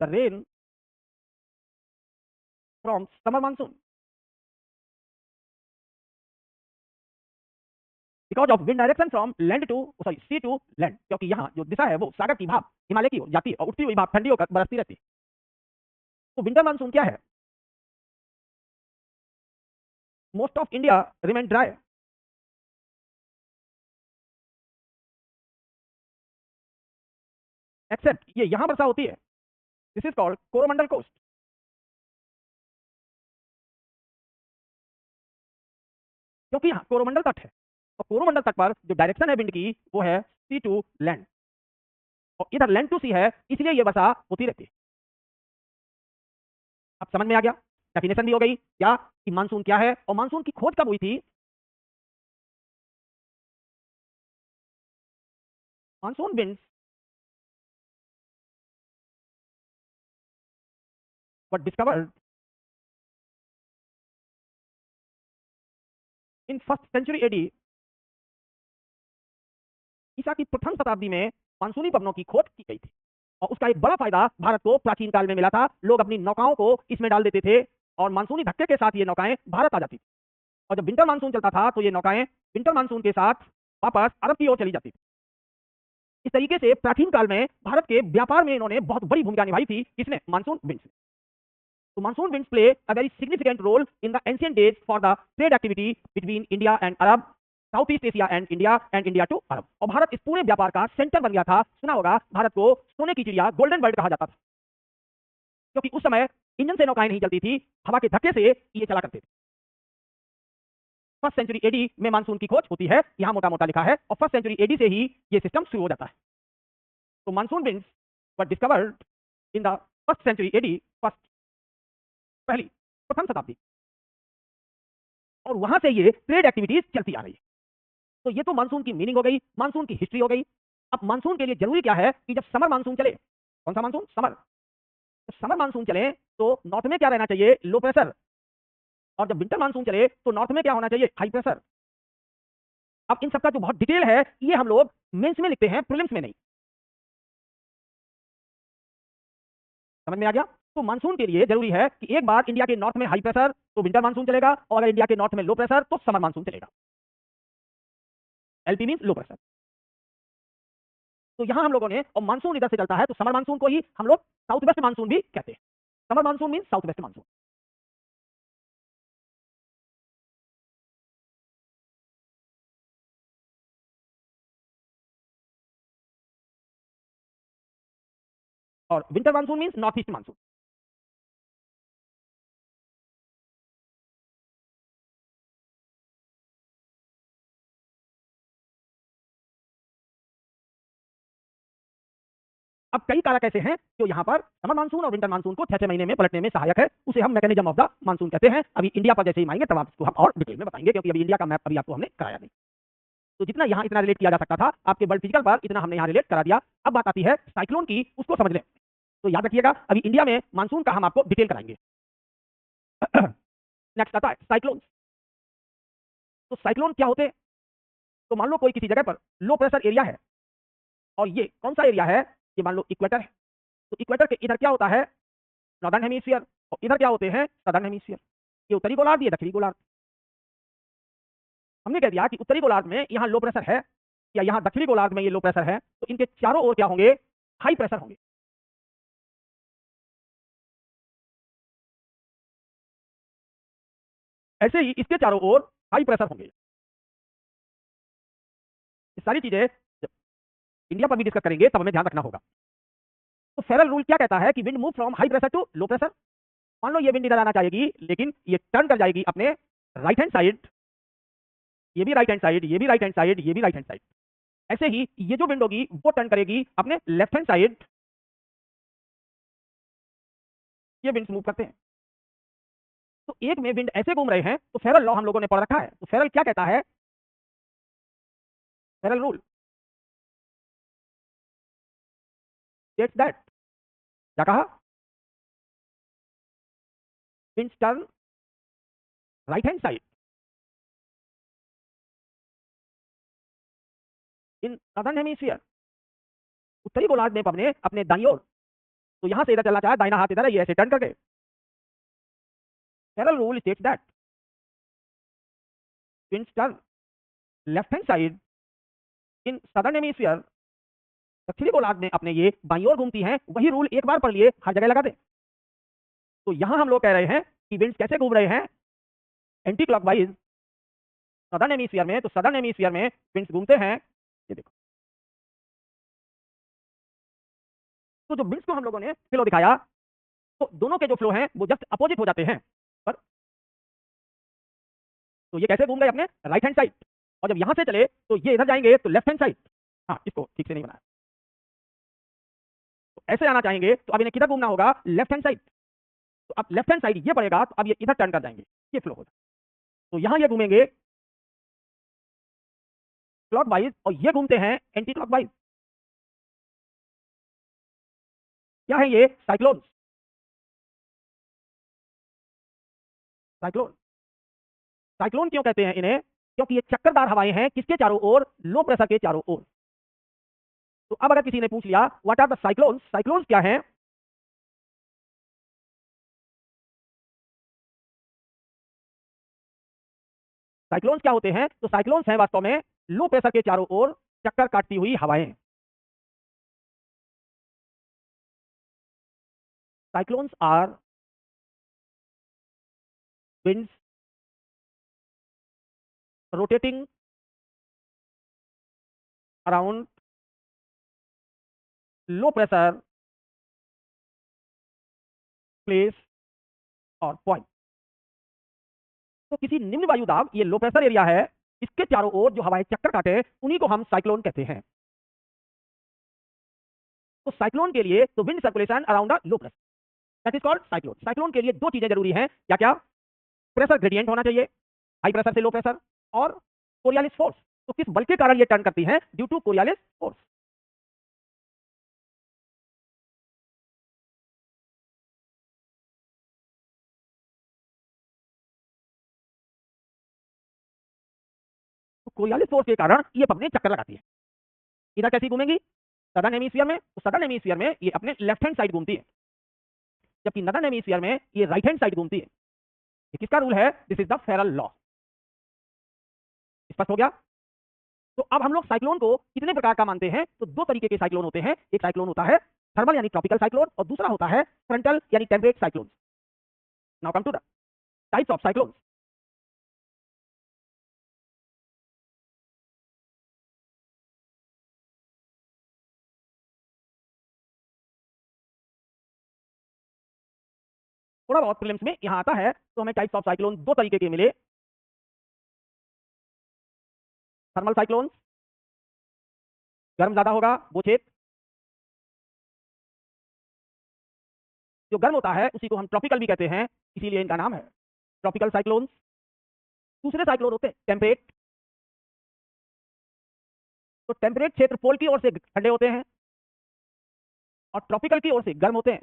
the rain from summer monsoon because of wind direction from land to sorry sea to land, क्योंकि यहाँ जो दिशा है वो सागर की भाप हिमालय की ओर जाती है और उठती हुई भाप ठंडी होकर बरसती रहती है। तो विंटर मानसून क्या है? Most of India remain dry except, ये यहां वर्षा होती है। This is called Coromandel coast. क्योंकि यहाँ कोरोमंडल तट है और कोरोमंडल तट पर जो डायरेक्शन है विंड की वो है सी टू लैंड और इधर लैंड टू सी है, इसलिए ये वर्षा होती रहती है। अब समझ में आ गया, डेफिनेशन भी हो गई क्या कि मानसून क्या है और मानसून की खोज कब हुई थी। Monsoon winds were discovered in first century AD. ईसा की प्रथम शताब्दी में मानसूनी पवनों की खोज की गई थी और उसका एक बड़ा फायदा भारत को प्राचीन काल में मिला था। लोग अपनी नौकाओं को इसमें डाल देते थे और मानसूनी धक्के के साथ ये नौकाएं भारत आ जाती थी और जब विंटर मानसून चलता था तो ये नौकाएं विंटर मानसून के साथ वापस अरब की ओर चली जाती थी। इस तरीके से प्राचीन काल में भारत के व्यापार में इन्होंने बहुत बड़ी भूमिका निभाई थी। किसने? मानसून विंड्स ने। तो monsoon winds play a very significant role in the ancient days for the trade activity between India and Arab, south east Asia and India to Arab. और भारत इस पूरे व्यापार का सेंटर बन गया था। सुना होगा भारत को सोने की चिड़िया, गोल्डन बर्ड कहा जाता था, क्योंकि उस समय इंजन से नौकाएं नहीं चलती थी, हवा के धक्के से ये चला करते थे। फर्स्ट सेंचुरी एडी में मानसून की खोज होती है, यहां मोटा मोटा लिखा है, और फर्स्ट सेंचुरी एडी से ही ये सिस्टम शुरू हो जाता है। तो monsoon winds were discovered in the first century AD, first पहली प्रथम शताब्दी, और वहां से ये ट्रेड एक्टिविटीज चलती आ रही है। तो ये तो मानसून की मीनिंग हो गई, मानसून की हिस्ट्री हो गई। अब मानसून के लिए जरूरी क्या है कि जब समर मानसून चले, कौन सा मानसून? समर। तो समर मानसून चले तो नॉर्थ में क्या रहना चाहिए? Low pressure. और जब विंटर मानसून चले तो नॉर्थ में क्या होना चाहिए? High pressure. अब इन सबका जो बहुत डिटेल है ये हम लोग मेंस में लिखते हैं, प्रीलिम्स में नहीं। समझ में आ गया? तो मानसून के लिए जरूरी है कि एक बार इंडिया के नॉर्थ में हाई प्रेशर तो विंटर मानसून चलेगा, और अगर इंडिया के नॉर्थ में लो प्रेशर तो समर मानसून चलेगा। LP mean low pressure. तो यहां हम लोगों ने, और मानसून इधर से चलता है तो समर मानसून को ही हम लोग साउथ वेस्ट मानसून भी कहते हैं। Summer monsoon mean south west monsoon. और winter monsoon mean north east monsoon. अब कई कारक ऐसे हैं जो यहाँ पर समर मानसून और विंटर मानसून को 6-6 महीने में पलटने में सहायक है, उसे हम मैकेनिज्म ऑफ द मानसून कहते हैं। अभी इंडिया पर जैसे ही आएंगे तब आपको हम और डिटेल में बताएंगे, क्योंकि अभी इंडिया का मैप अभी आपको हमने कराया नहीं। तो जितना यहाँ इतना रिलेट किया जा सकता था आपके वर्ल्ड फिजिकल पर, इतना हमने यहाँ रिलेट करा दिया। अब बात आती है साइक्लोन की, उसको समझ लें। तो याद रखिएगा अभी इंडिया में मानसून का हम आपको डिटेल कराएंगे। नेक्स्ट आता है साइक्लोन। तो साइक्लोन क्या होते हैं? तो मान लो कोई किसी जगह पर लो प्रेशर एरिया है, और ये कौन सा एरिया है? ये मान लो इक्वेटर है। तो इक्वेटर के इधर क्या होता है? नॉर्दर्न हेमिस्फीयर, और इधर क्या होते हैं? Southern hemisphere. ये उत्तरी गोलार्ध, ये दक्षिणी गोलार्ध। हमने कह दिया कि उत्तरी गोलार्ध में यहाँ लो प्रेशर है, या यहाँ दक्षिणी गोलार्ध में ये लो प्रेशर है, तो इनके चारों ओर क्या होंगे? हाई प्रेशर होंगे। ऐसे ही इसके चारों ओर हाई प्रेशर होंगे। ये सारी चीजें जब इंडिया पर भी डिस्कस करेंगे तब हमें ध्यान रखना होगा। तो फेरल रूल क्या कहता है कि wind move from high pressure to low pressure. मान लो ये विंड इधर आना चाहेगी, लेकिन ये टर्न कर जाएगी अपने राइट हैंड साइड, ये भी राइट हैंड साइड, ये भी राइट हैंड साइड, ये भी राइट हैंड साइड। ऐसे ही ये जो विंड होगी वो टर्न करेगी अपने लेफ्ट हैंड साइड। ये विंड्स मूव करते हैं। तो एक में विंड ऐसे घूम रहे हैं, तो फेरल लॉ हम लोगों ने पढ़ रखा है। तो फेरल क्या कहता है? फेरल रूल स्टेट्स दैट, क्या कहा? Winds turn right hand side in southern hemisphere, उत्तरी गोलार्ध में पवने अपने दाईं ओर। तो यहां से इधर चलना चाहे, दाहिना हाथ इधर है, ये ऐसे टर्न करके। Feral rule states that winds turn left hand side in southern hemisphere, दक्षिणी गोलार्ध में अपने ये बाईं ओर घूमती हैं। वही रूल एक बार पढ़ लिए, हर जगह लगा दे। तो यहां हम लोग कह रहे हैं कि विंड्स कैसे घूम रहे हैं? एंटी क्लॉकवाइज सदर्न हेमिस्फीयर में। तो सदर्न हेमिस्फीयर में विंड्स घूमते हैं, ये देखो। तो जो विंड्स को हम लोगों ने फ्लो दिखाया, तो दोनों के जो फ्लो हैं वो जस्ट अपोजिट हो जाते हैं। पर तो ये कैसे घूम गए अपने राइट हैंड साइड, और जब यहां से चले तो ये इधर जाएंगे तो लेफ्ट हैंड साइड। हाँ, इसको ठीक से नहीं बनाया, तो ऐसे आना चाहेंगे तो अब इन्हें किधर घूमना होगा, लेफ्ट हैंड साइड। तो अब लेफ्ट हैंड साइड ये पड़ेगा तो अब ये इधर टर्न कर जाएंगे, ये फ्लो होगा। तो यहां ये घूमेंगे क्लॉकवाइज और ये घूमते हैं एंटी क्लॉकवाइज। क्या है ये, साइक्लोन। साइक्लोन, साइक्लोन क्यों कहते हैं इन्हें, क्योंकि ये चक्करदार हवाएं हैं किसके चारों ओर, लो प्रेशर के चारों ओर। तो अब अगर किसी ने पूछ लिया what are the cyclones, cyclones क्या हैं, साइक्लोन्स क्या होते हैं, तो साइक्लोन्स हैं वास्तव में लो प्रेशर के चारों ओर चक्कर काटती हुई हवाएं। Cyclones are winds rotating around low pressure place और पॉइंट। तो किसी निम्न वायु दाब, ये लो प्रेशर एरिया है, इसके चारों ओर जो हवाएं चक्कर काटे उन्हीं को हम साइक्लोन कहते हैं। तो साइक्लोन के लिए तो wind circulation around the low pressure, that is called cyclone. Cyclone के लिए दो चीजें जरूरी हैं, क्या क्या, प्रेशर ग्रेडियंट होना चाहिए, हाई प्रेशर से लो प्रेशर, और कोरियालिस फोर्स। तो किस बल के कारण ये टर्न करती है, ड्यू टू कोरियालिस फोर्स। तो कोरियालिस फोर्स के कारण ये अपने चक्कर लगाती है। इधर कैसी घूमेंगी, सदर्न हेमिस्फीयर में, तो सदर्न हेमिस्फीयर में ये अपने लेफ्ट हैंड साइड घूमती है, जबकि नदर्न हेमिस्फीयर में ये राइट हैंड साइड घूमती है। ये किसका रूल है, this is the Feral law. स्पष्ट हो गया। तो अब हम लोग साइक्लोन को कितने प्रकार का मानते हैं, तो दो तरीके के साइक्लोन होते हैं। एक साइक्लोन होता है थर्मल यानी ट्रॉपिकल साइक्लोन, और दूसरा होता है फ्रंटल यानी temperate cyclone. Now come to the types of cyclone. थोड़ा बहुत प्रीलिम्स में यहां आता है, तो हमें टाइप्स ऑफ साइक्लोन दो तरीके के मिले। थर्मल साइक्लोन, गर्म ज्यादा होगा वो क्षेत्र, जो गर्म होता है उसी को हम ट्रॉपिकल भी कहते हैं, इसीलिए इनका नाम है ट्रॉपिकल साइक्लोन। दूसरे साइक्लोन होते हैं टेम्परेट। तो टेम्परेट क्षेत्र पोल की ओर से ठंडे होते हैं और ट्रॉपिकल की ओर से गर्म होते हैं।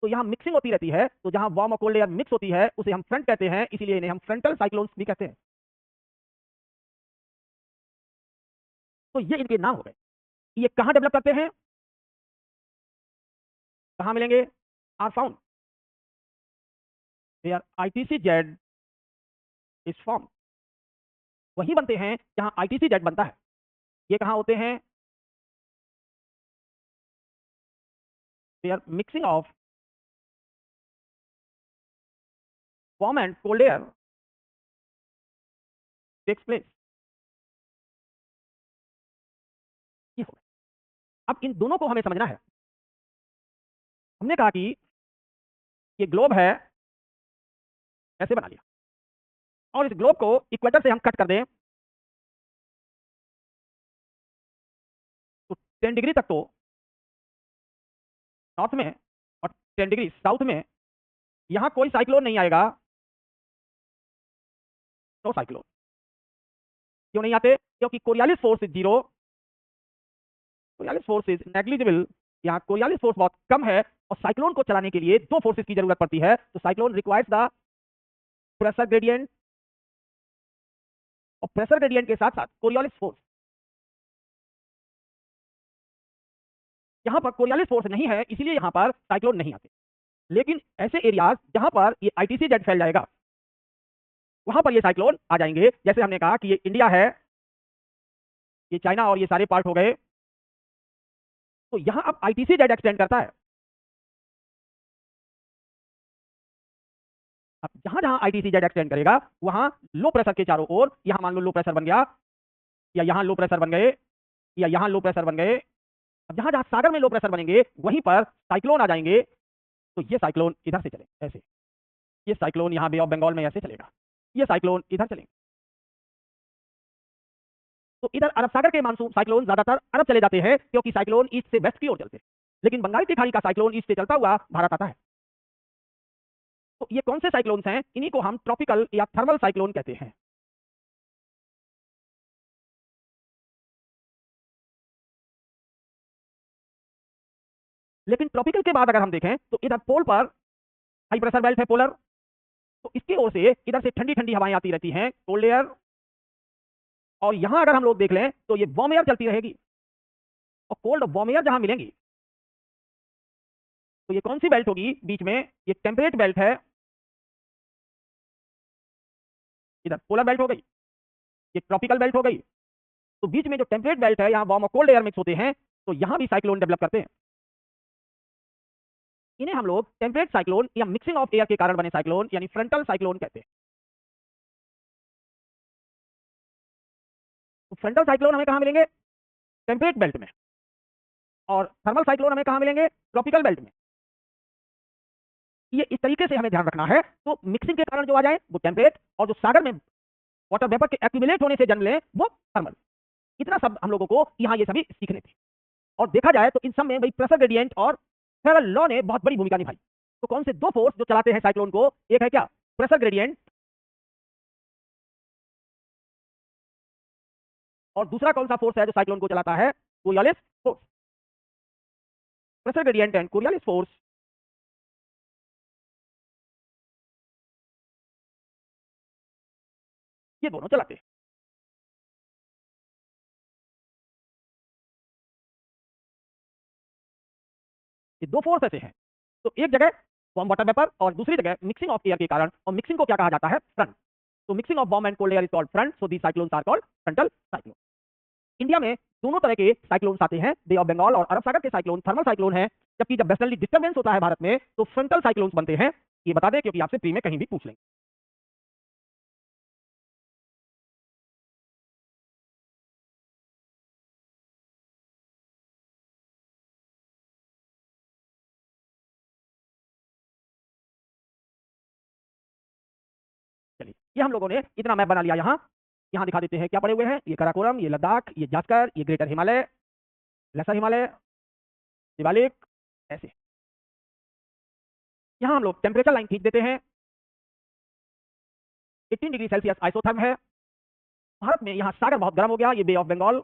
तो यहाँ मिक्सिंग होती रहती है, तो जहां वार्म और कोल्ड एयर मिक्स होती है उसे हम फ्रंट कहते हैं, इसीलिए इन्हें हम फ्रंटल साइक्लोन्स भी कहते हैं। तो ये इनके नाम हो गए। ये कहां डेवलप करते हैं, कहां मिलेंगे, are found where ITC-Z is form. वही बनते हैं जहां ITC-Z बनता है। ये कहां होते हैं, where mixing of warm and cold air takes place. ये हो गया। अब इन दोनों को हमें समझना है। हमने कहा कि ये ग्लोब है, ऐसे बना लिया, और इस ग्लोब को इक्वेटर से हम कट कर दें तो 10 डिग्री तक तो नॉर्थ में और 10 डिग्री साउथ में यहां कोई साइक्लोन नहीं आएगा। No cyclone. क्यों नहीं आते, क्योंकि Coriolis force is zero, Coriolis force is negligible. यहाँ कोरियालिस फोर्स बहुत कम है, और साइक्लोन को चलाने के लिए दो फोर्सेस की जरूरत पड़ती है। तो cyclone requires the pressure gradient, और प्रेशर ग्रेडियंट के साथ साथ कोरियालिस फोर्स। यहां पर कोरियालिस फोर्स नहीं है, इसीलिए यहां पर साइक्लोन नहीं आते। लेकिन ऐसे एरियाज जहां पर ये ITC-Z फैल जाएगा, वहां पर ये साइक्लोन आ जाएंगे। जैसे हमने कहा कि ये इंडिया है, ये चाइना और ये सारे पार्ट हो गए, तो यहां अब ITC-Z एक्सटेंड करता है। अब जहां जहां ITC-Z एक्सटेंड करेगा वहां लो प्रेशर के चारों ओर, यहां मान लो लो प्रेशर बन गया, या यहां लो प्रेशर बन गए, या यहां लो प्रेशर बन गए। अब जहां जहां सागर में लो प्रेशर बनेंगे वहीं पर साइक्लोन आ जाएंगे। तो ये साइक्लोन इधर से चले ऐसे, ये साइक्लोन यहाँ बे ऑफ बंगाल में ऐसे चलेगा। ये साइक्लोन इधर चलेंगे। तो इधर अरब सागर के मानसून साइक्लोन ज्यादातर अरब चले जाते हैं क्योंकि साइक्लोन ईस्ट से वेस्ट की ओर चलते हैं, लेकिन बंगाल की खाड़ी का साइक्लोन ईस्ट से चलता हुआ भारत आता है। तो ये कौन से साइक्लोन्स हैं? इन्हीं को हम ट्रॉपिकल या थर्मल साइक्लोन कहते हैं। लेकिन ट्रॉपिकल के बाद अगर हम देखें तो इधर पोल पर हाई प्रेशर बेल्ट है पोलर, तो इसकी ओर से इधर से ठंडी ठंडी हवाएं आती रहती हैं, कोल्ड एयर। और यहां अगर हम लोग देख लें तो ये वार्म एयर चलती रहेगी, और कोल्ड वार्म एयर जहां मिलेंगी तो ये कौन सी बेल्ट होगी बीच में? ये टेम्परेट बेल्ट है, इधर पोलर बेल्ट हो गई, ये ट्रॉपिकल बेल्ट हो गई। तो बीच में जो टेम्परेट बेल्ट है, यहाँ वार्म और कोल्ड एयर मिक्स होते हैं, तो यहां भी साइक्लोन डेवलप करते हैं। इन्हें हम लोग टेम्परेट साइक्लोन या मिक्सिंग ऑफ एयर के कारण बने साइक्लोन यानी फ्रंटल साइक्लोन कहते हैं। तो फ्रंटल साइक्लोन हमें कहां मिलेंगे? टेम्परेट बेल्ट में। और थर्मल साइक्लोन हमें कहां मिलेंगे? ट्रॉपिकल बेल्ट में। ये इस तरीके से हमें ध्यान रखना है। तो मिक्सिंग के कारण जो आ जाए वो टेम्परेट, और जो सागर में वाटर वेपर के एक्यूमुलेट होने से जन्म ले वो थर्मल। इतना सब हम लोगों को यहाँ ये सभी सीखने थे। और देखा जाए तो इन सब में भाई प्रेशर ग्रेडियंट और फेरल लॉ ने बहुत बड़ी भूमिका निभाई। तो कौन से दो फोर्स जो चलाते हैं साइक्लोन को? एक है क्या? प्रेशर ग्रेडियंट, और दूसरा कौन सा फोर्स है जो साइक्लोन को चलाता है? Coriolis force. Pressure gradient and Coriolis force, ये दोनों चलाते हैं। ये दो फोर्स ऐसे हैं। तो एक जगह वार्म वाटर वेपर और दूसरी जगह मिक्सिंग ऑफ एयर के कारण, और मिक्सिंग को क्या कहा जाता है? फ्रंट। तो mixing of warm and cold air is called front, so these cyclones are called frontal cyclone. India में दोनों तरह के साइक्लोन्स आते हैं, बे ऑफ बंगाल और अरब सागर के साइक्लोन थर्मल साइक्लोन है। जबकि जब वेस्टर्नली डिस्टर्बेंस होता है भारत में तो फ्रंटल साइक्लोन्स बनते हैं। ये बता दें क्योंकि आपसे प्री में कहीं भी पूछ लेंगे। चलिए, ये हम लोगों ने इतना मैप बना लिया। यहाँ यहाँ दिखा देते हैं क्या पड़े हुए हैं। ये कराकोरम, ये लद्दाख, ये जास्कर, ये ग्रेटर हिमालय, लेसर हिमालय, शिवालिक, ऐसे। यहाँ हम लोग टेम्परेचर लाइन खींच देते हैं। 18 डिग्री सेल्सियस आइसोथर्म है। भारत में यहाँ सागर बहुत गर्म हो गया, ये बे ऑफ बंगाल।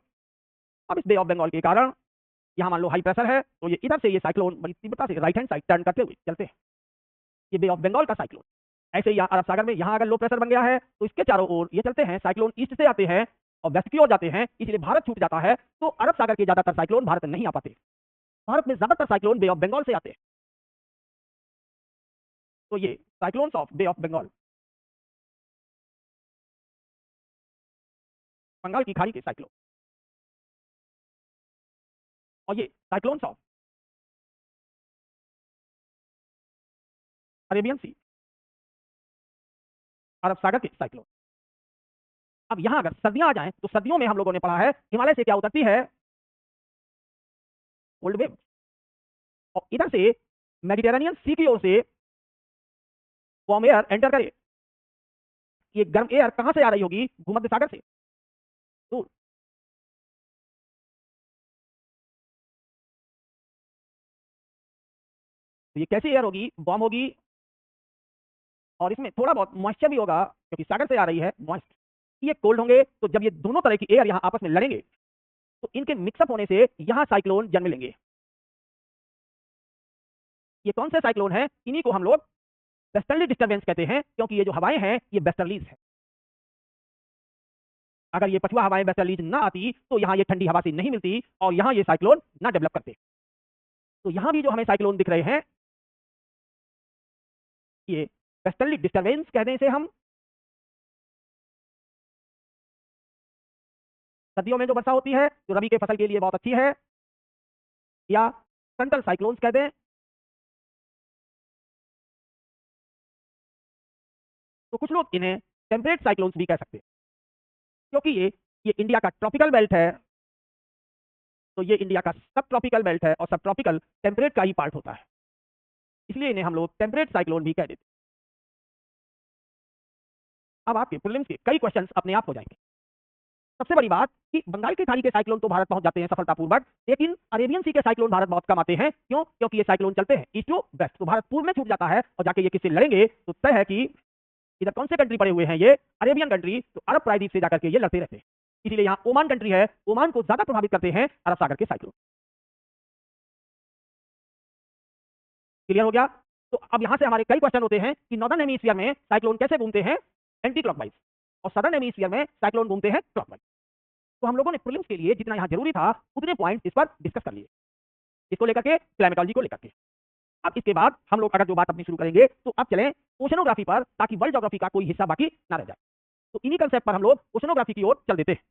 अब इस बे ऑफ बंगाल के कारण यहाँ मान लो हाई प्रेशर है, तो ये इधर से ये साइक्लोन बड़ी तीव्रता से राइट हैंड साइड टर्न करते हुए चलते हैं। ये बे ऑफ बंगाल का साइक्लोन। ऐसे ही यहाँ अरब सागर में यहाँ अगर लो प्रेशर बन गया है तो इसके चारों ओर ये चलते हैं, साइक्लोन ईस्ट से आते हैं और वेस्ट की ओर जाते हैं, इसलिए भारत छूट जाता है। तो अरब सागर के ज्यादातर साइक्लोन भारत में नहीं आ पाते। भारत में ज्यादातर साइक्लोन बे ऑफ बंगाल से आते हैं। तो ये cyclones of Bay of Bengal, Bengal की खाड़ी के साइक्लोन। और ये साइक्लोन्स ऑफ अरेबियन सी, अरब सागर के साइक्लोन। अब यहाँ अगर सर्दियां आ जाएं तो सर्दियों में हम लोगों ने पढ़ा है हिमालय से क्या उतरती है? Cold wave. और इधर से मेडिटेरेनियन सी की ओर से वार्म एयर एंटर करे। ये गर्म एयर कहां से आ रही होगी? भूमध्य सागर से दूर। तो ये कैसी एयर होगी? वार्म होगी, और इसमें थोड़ा बहुत मॉइस्चर भी होगा क्योंकि सागर से आ रही है मॉइस्ट। ये कोल्ड होंगे, तो जब ये दोनों तरह की एयर यहाँ आपस में लड़ेंगे तो इनके मिक्सअप होने से यहाँ साइक्लोन जन्म लेंगे। ये कौन से साइक्लोन है? इन्हीं को हम लोग वेस्टर्नली डिस्टर्बेंस कहते हैं, क्योंकि ये जो हवाएं हैं ये वेस्टर्लीज है। अगर ये पछुआ हवाएं वेस्टर्लीज ना आती तो यहाँ ये ठंडी हवा से नहीं मिलती और यहाँ ये साइक्लोन ना डेवलप करते। तो यहाँ भी जो हमें साइक्लोन दिख रहे हैं ये वेस्टर्नली डिस्टर्बेंस कहते हैं इसे हम। सर्दियों में जो वर्षा होती है जो रबी के फसल के लिए बहुत अच्छी है, या फ्रंटल साइक्लोन्स कहते हैं। तो कुछ लोग इन्हें टेम्परेट साइक्लोन्स भी कह सकते हैं, क्योंकि ये इंडिया का ट्रॉपिकल बेल्ट है। तो ये इंडिया का सब ट्रॉपिकल बेल्ट है और सब ट्रॉपिकल टेम्परेट का ही पार्ट होता है, इसलिए इन्हें हम लोग टेम्परेट साइक्लोन भी कह देते हैं। अब आपके प्रीलिम्स के कई क्वेश्चंस अपने आप हो जाएंगे। सबसे बड़ी बात कि बंगाल की खाड़ी के साइक्लोन तो भारत पहुंच जाते हैं सफलतापूर्वक, लेकिन अरेबियन सी के साइक्लोन भारत बहुत कम आते हैं। क्यों? क्योंकि ये साइक्लोन चलते हैं ईस्ट टू वेस्ट, तो भारत पूर्व में छूट जाता है और जाके ये किससे लड़ेंगे तो तय है कि इधर कौन से कंट्री पड़े हुए हैं, ये अरेबियन कंट्री, तो अरब प्रायद्वीप से जाकर के ये लड़ते रहते हैं। इसीलिए यहाँ ओमान कंट्री है, ओमान को ज्यादा प्रभावित करते हैं अरब सागर के साइक्लोन। क्लियर हो गया? तो अब यहां से हमारे कई क्वेश्चन होते हैं कि नॉर्दर्न हेमिस्फीयर में साइक्लोन कैसे घूमते हैं एंटी क्लॉकवाइज, और सदर्न हेमिस्फीयर में साइक्लोन घूमते हैं क्लॉकवाइज। तो हम लोगों ने प्रीलिम्स के लिए जितना यहाँ जरूरी था उतने पॉइंट्स इस पर डिस्कस कर लिए, इसको लेकर के, क्लाइमेटोलॉजी को लेकर के। अब इसके बाद हम लोग अगर जो बात अपनी शुरू करेंगे तो अब चलें ओशनोग्राफी पर, ताकि वर्ल्ड ज्योग्राफी का कोई हिस्सा बाकी ना रह जाए। तो इन्हीं कंसेप्ट पर हम लोग ओशनोग्राफी की ओर चल देते हैं।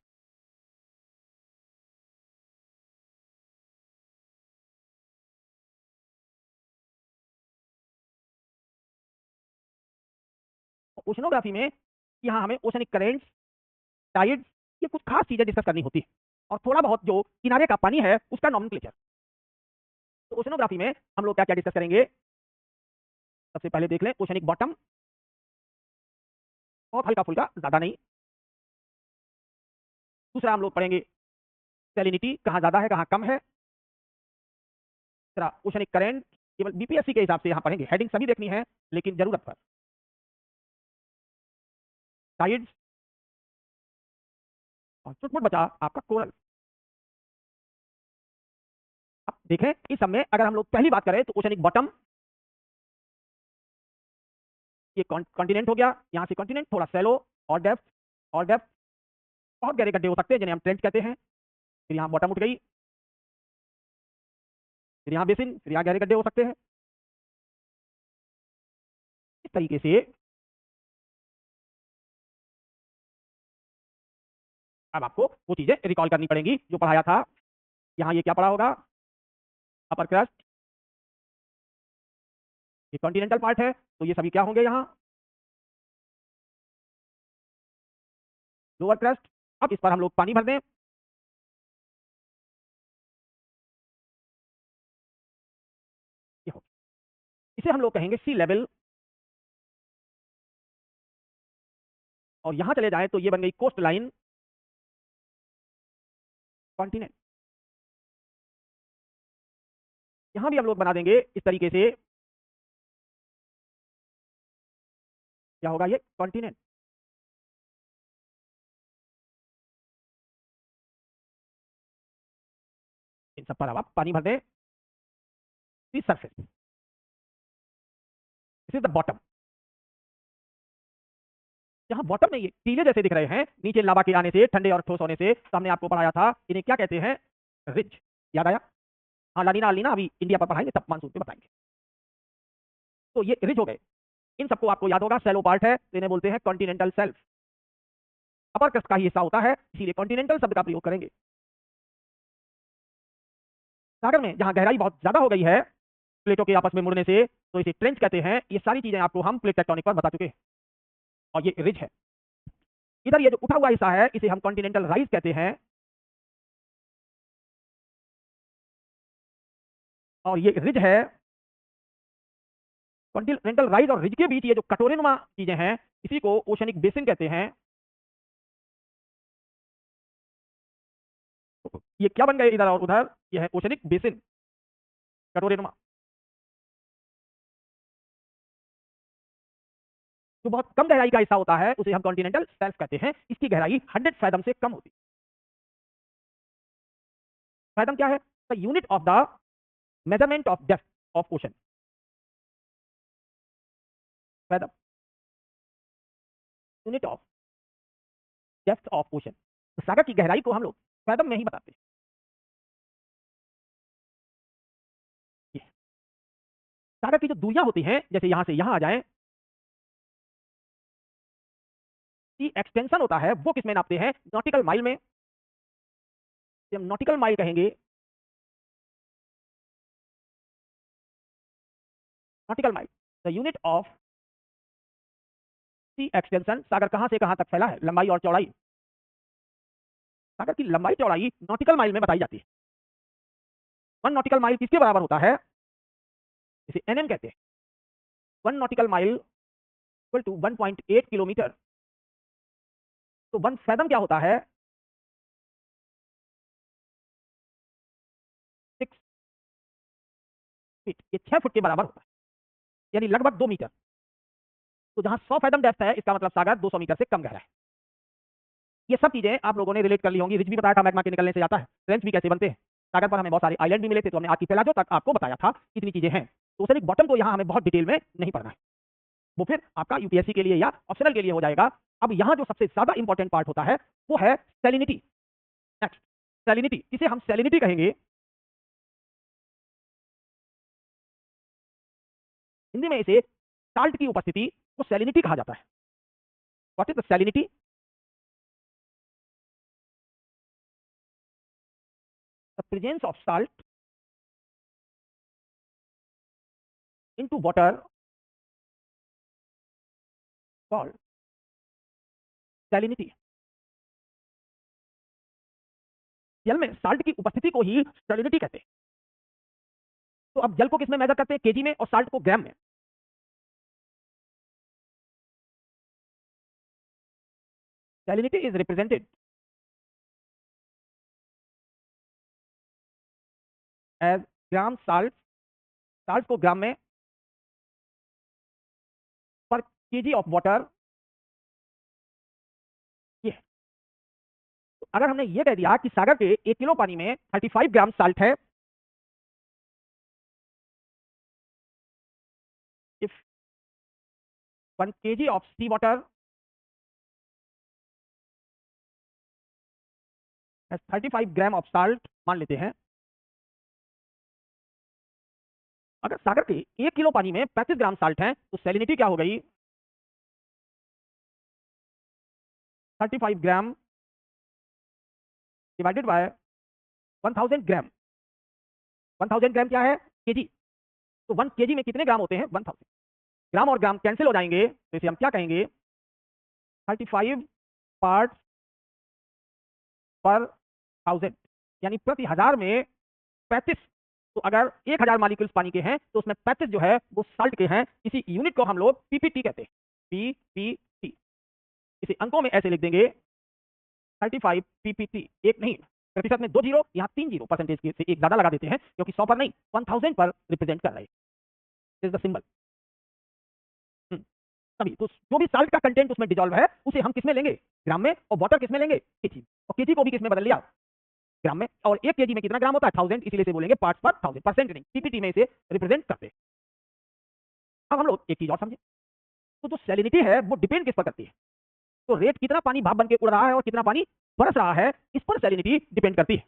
ओशनोग्राफी में यहाँ हमें ओशनिक करेंट्स, टाइड्स, ये कुछ खास चीजें डिस्कस करनी होती है, और थोड़ा बहुत जो किनारे का पानी है उसका नॉमेनक्लेचर। तो ओशनोग्राफी में हम लोग क्या क्या डिस्कस करेंगे, सबसे पहले देख लें ओशनिक बॉटम, बहुत हल्का फुल्का, ज्यादा नहीं। दूसरा हम लोग पढ़ेंगे सैलिनिटी, कहाँ ज्यादा है कहाँ कम है। तीसरा ओशनिक करंट, केवल बीपीएससी के हिसाब से यहाँ पढ़ेंगे, हेडिंग सभी देखनी है लेकिन जरूरत पर। टाइड्स, और चुटमुट बचा आपका कोरल। अब देखें इस सब में अगर हम लोग पहली बात करें तो ओशनिक बॉटम, ये कॉन्टिनेंट हो गया, यहाँ से कॉन्टिनेंट थोड़ा सैलो और डेप्थ, और डेप्थ, बहुत गहरे गड्ढे हो सकते हैं जिन्हें हम ट्रेंच कहते हैं। फिर यहाँ बॉटम उठ गई, फिर यहाँ बेसिन, फिर यहाँ गहरे गड्ढे हो सकते हैं। इस तरीके से अब आपको वो चीजें रिकॉल करनी पड़ेंगी जो पढ़ाया था। यहाँ ये क्या पढ़ा होगा, अपर क्रस्ट, ये कॉन्टिनेंटल पार्ट है, तो ये सभी क्या होंगे यहाँ, लोअर क्रस्ट। अब इस पर हम लोग पानी भर दें, ये हो, इसे हम लोग कहेंगे सी लेवल। और यहां चले जाए तो ये बन गई कोस्ट लाइन, कॉन्टिनेंट। यहां भी हम लोग बना देंगे इस तरीके से, क्या होगा ये कॉन्टिनेंट। इन सब पर अब आप पानी भर दें, surface, this is the bottom. जहां बॉटम में ये टीले जैसे दिख रहे हैं नीचे लावा के आने से, ठंडे और ठोस होने से, तो हमने आपको पढ़ाया था इन्हें क्या कहते हैं, रिज। याद आया? हाँ, लानीना अलीना अभी इंडिया पर पढ़ाएंगे, तब मानसून पे बताएंगे। तो ये रिज हो गए, इन सबको आपको याद होगा, सेलो पार्ट है तो इन्हें बोलते हैं कॉन्टिनेंटल सेल्फ। अपर क्रस्ट का ही हिस्सा होता है, इसीलिए कॉन्टिनेंटल शब्द का प्रयोग करेंगे। सागर में जहां गहराई बहुत ज्यादा हो गई है प्लेटों के आपस में मुड़ने से, तो इसे ट्रेंच कहते हैं। ये सारी चीजें आपको हम प्लेट टेक्टोनिक पर बता चुके हैं, और ये रिज है। इधर ये जो उठा हुआ हिस्सा है इसे हम कॉन्टिनेंटल राइज कहते हैं, और ये रिज है। कॉन्टिनेंटल राइज और रिज के बीच ये जो कटोरेनुमा चीजें हैं इसी को ओशनिक बेसिन कहते हैं। ये क्या बन गए इधर और उधर, ये है ओशनिक बेसिन, कटोरेनुमा। जो बहुत कम गहराई का हिस्सा होता है उसे हम कॉन्टिनेंटल शेल्फ कहते हैं, इसकी गहराई 100 फैथम से कम होती है। फैथम क्या है? The unit of the measurement of depth of ocean, fathom, unit of depth of ocean. तो सागर की गहराई को हम लोग फैथम में ही बताते हैं। ये सागर की जो दूरियां होती हैं, जैसे यहां से यहां आ जाएं, की एक्सटेंशन होता है वो किसमें नापते हैं, नॉटिकल माइल में। हम नॉटिकल माइल कहेंगे, nautical mile, the unit of sea extension. सागर कहां से कहां तक फैला है, लंबाई और चौड़ाई। सागर की लंबाई चौड़ाई नॉटिकल माइल में बताई जाती है। 1 नॉटिकल माइल किसके बराबर होता है, इसे एनएम कहते हैं। 1 nautical mile equal to 1.8 kilometre. तो 1 फैदम क्या होता है? 6 फीट, ये 6 फुट के बराबर होता है, यानी लगभग 2 मीटर। तो जहां 100 फैदम डेप्थ है, इसका मतलब सागर 200 मीटर से कम गहरा है। ये सब चीजें आप लोगों ने रिलेट कर ली होंगी। रिच भी बताया था मैग्मा के निकलने से जाता है, ट्रेंच भी कैसे बनते हैं, सागर पर हमें बहुत सारे आइलैंड भी मिले थे, तो हमने आज की फैलाजो तक आपको बताया था कितनी चीजें हैं। तो ओसेनिक बॉटम को यहाँ हमें बहुत डिटेल में नहीं पढ़ना है, वो फिर आपका यूपीएससी के लिए या ऑप्शनल के लिए हो जाएगा। अब यहाँ जो सबसे ज्यादा इंपॉर्टेंट पार्ट होता है वो है सैलिनिटी। नेक्स्ट, सैलिनिटी, किसे हम सैलिनिटी कहेंगे, हिंदी में इसे साल्ट की उपस्थिति को सैलिनिटी कहा जाता है। What is the salinity? The presence of salt into water called salinity. जल में साल्ट की उपस्थिति को ही सैलिनिटी कहते हैं। तो अब जल को किसमें मेजर करते हैं? केजी में, और साल्ट को ग्राम में। Salinity is represented as gram salt, salt को ग्राम में, पर केजी ऑफ वाटर। ये है। तो अगर हमने ये कह दिया कि सागर के 1 किलो पानी में 35 ग्राम साल्ट है, if 1 kg of sea water has 35 gram of salt, मान लेते हैं। अगर सागर के 1 किलो पानी में 35 ग्राम साल्ट है, तो सैलिनिटी क्या हो गई? 35 ग्राम डिवाइडेड बाय 1000 ग्राम। 1000 ग्राम क्या है? केजी। तो 1 kg में कितने ग्राम होते हैं? 1000। ग्राम और ग्राम कैंसिल हो जाएंगे, तो इसे हम क्या कहेंगे? 35 पार्ट पर 1000, यानी प्रति हजार में 35। तो अगर 1000 मालिक्यूल्स पानी के हैं, तो उसमें 35 जो है वो साल्ट के हैं। इसी यूनिट को हम लोग पीपीटी कहते हैं, पीपीटी। इसे अंकों में ऐसे लिख देंगे, 35 पीपीटी। एक नहीं, प्रतिशत में 2 जीरो, यहाँ 3 जीरो, परसेंटेज से एक ज्यादा लगा देते हैं, क्योंकि 100 पर नहीं, 1000 पर रिप्रेजेंट कर रहे हैं। Is the symbol. तभी तो जो भी साल्ट का कंटेंट उसमें डिजॉल्व है, उसे हम किसमें लेंगे? ग्राम में। और वाटर किसमें लेंगे? केजी। और केजी को भी किसमें बदल लिया? ग्राम में। और 1 kg में कितना ग्राम होता है? 1000, इसीलिए से बोलेंगे पार्ट्स पर 1000, परसेंट नहीं, पीपीटी में इसे रिप्रेजेंट करते हैं। अब हम लोग एक चीज और समझे, तो जो सैलिनिटी है वो डिपेंड किस पर करती है? तो रेट, कितना पानी भाप बन के उड़ रहा है और कितना पानी बरस रहा है, इस पर सैलिनिटी डिपेंड करती है।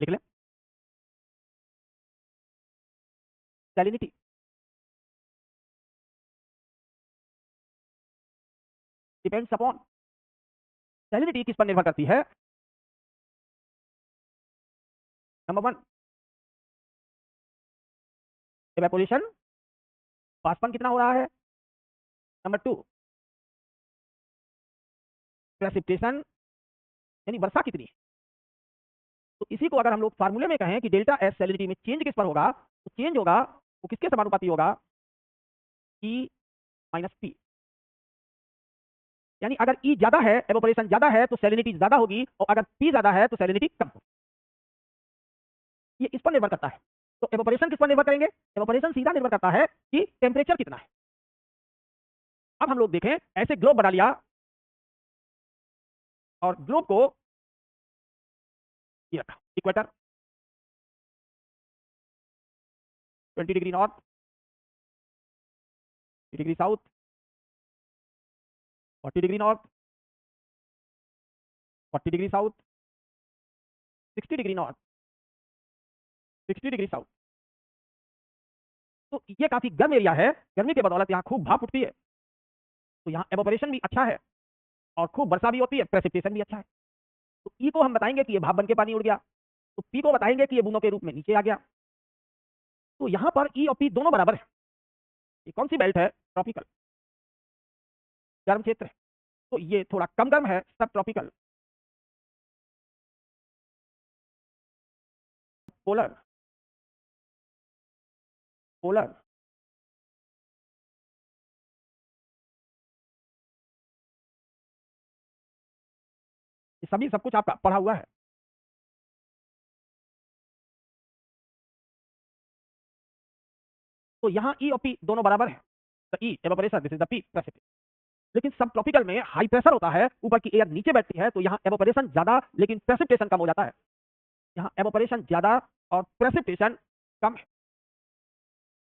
लिख लें, सैलिनिटी डिपेंड्स अपॉन, सैलिनिटी किस पर निर्भर करती है? नंबर 1, इवेपोरेशन, वाष्पन कितना हो रहा है। नंबर 2, प्रेसिपिटेशन, यानी वर्षा कितनी है। तो इसी को अगर हम लोग फार्मूले में कहें कि डेल्टा एस सैलिनिटी में चेंज किस पर होगा, तो चेंज होगा वो किसके समानुपाती होगा? E minus P. यानी अगर ई ज्यादा है, एवोपरेशन ज्यादा है, तो सैलिनिटी ज्यादा होगी, और अगर पी ज्यादा है तो सैलिनिटी कम होगी। ये इस पर निर्भर करता है। तो एवोपरेशन किस पर निर्भर करेंगे? एवोपरेशन सीधा निर्भर करता है कि टेम्परेचर कितना है। अब हम लोग देखें, ऐसे ग्लोब बना लिया, और ग्लोब को ये रखा equator, 20 degree north, 30 degree south, 40 degree north, 40 degree south, 60 degree north, 60 degree south. तो ये काफी गर्म एरिया है, गर्मी के बदौलत यहाँ खूब भाप उठती है, तो यहाँ एवोपरेशन भी अच्छा है, और खूब वर्षा भी होती है, प्रेसिपिटेशन भी अच्छा है। तो ई को हम बताएंगे कि ये भाप बन के पानी उड़ गया, तो पी को बताएंगे कि ये बूंदों के रूप में नीचे आ गया। तो यहाँ पर ई और पी दोनों बराबर है। ये कौन सी बेल्ट है? ट्रॉपिकल, गर्म क्षेत्र है। तो ये थोड़ा कम गर्म है, सब ट्रॉपिकल। पोलर, पोलर, सभी सब कुछ आपका पढ़ा हुआ है। तो यहाँ ई और पी दोनों बराबर है। The E evaporation, this is the P precipitation. लेकिन सब ट्रॉपिकल में हाई प्रेशर होता है, ऊपर की एयर नीचे बैठती है, तो यहाँ एवापोरेशन ज्यादा लेकिन प्रेसिपिटेशन कम हो जाता है। यहाँ एवापोरेशन ज्यादा और प्रेसिपिटेशन कम है।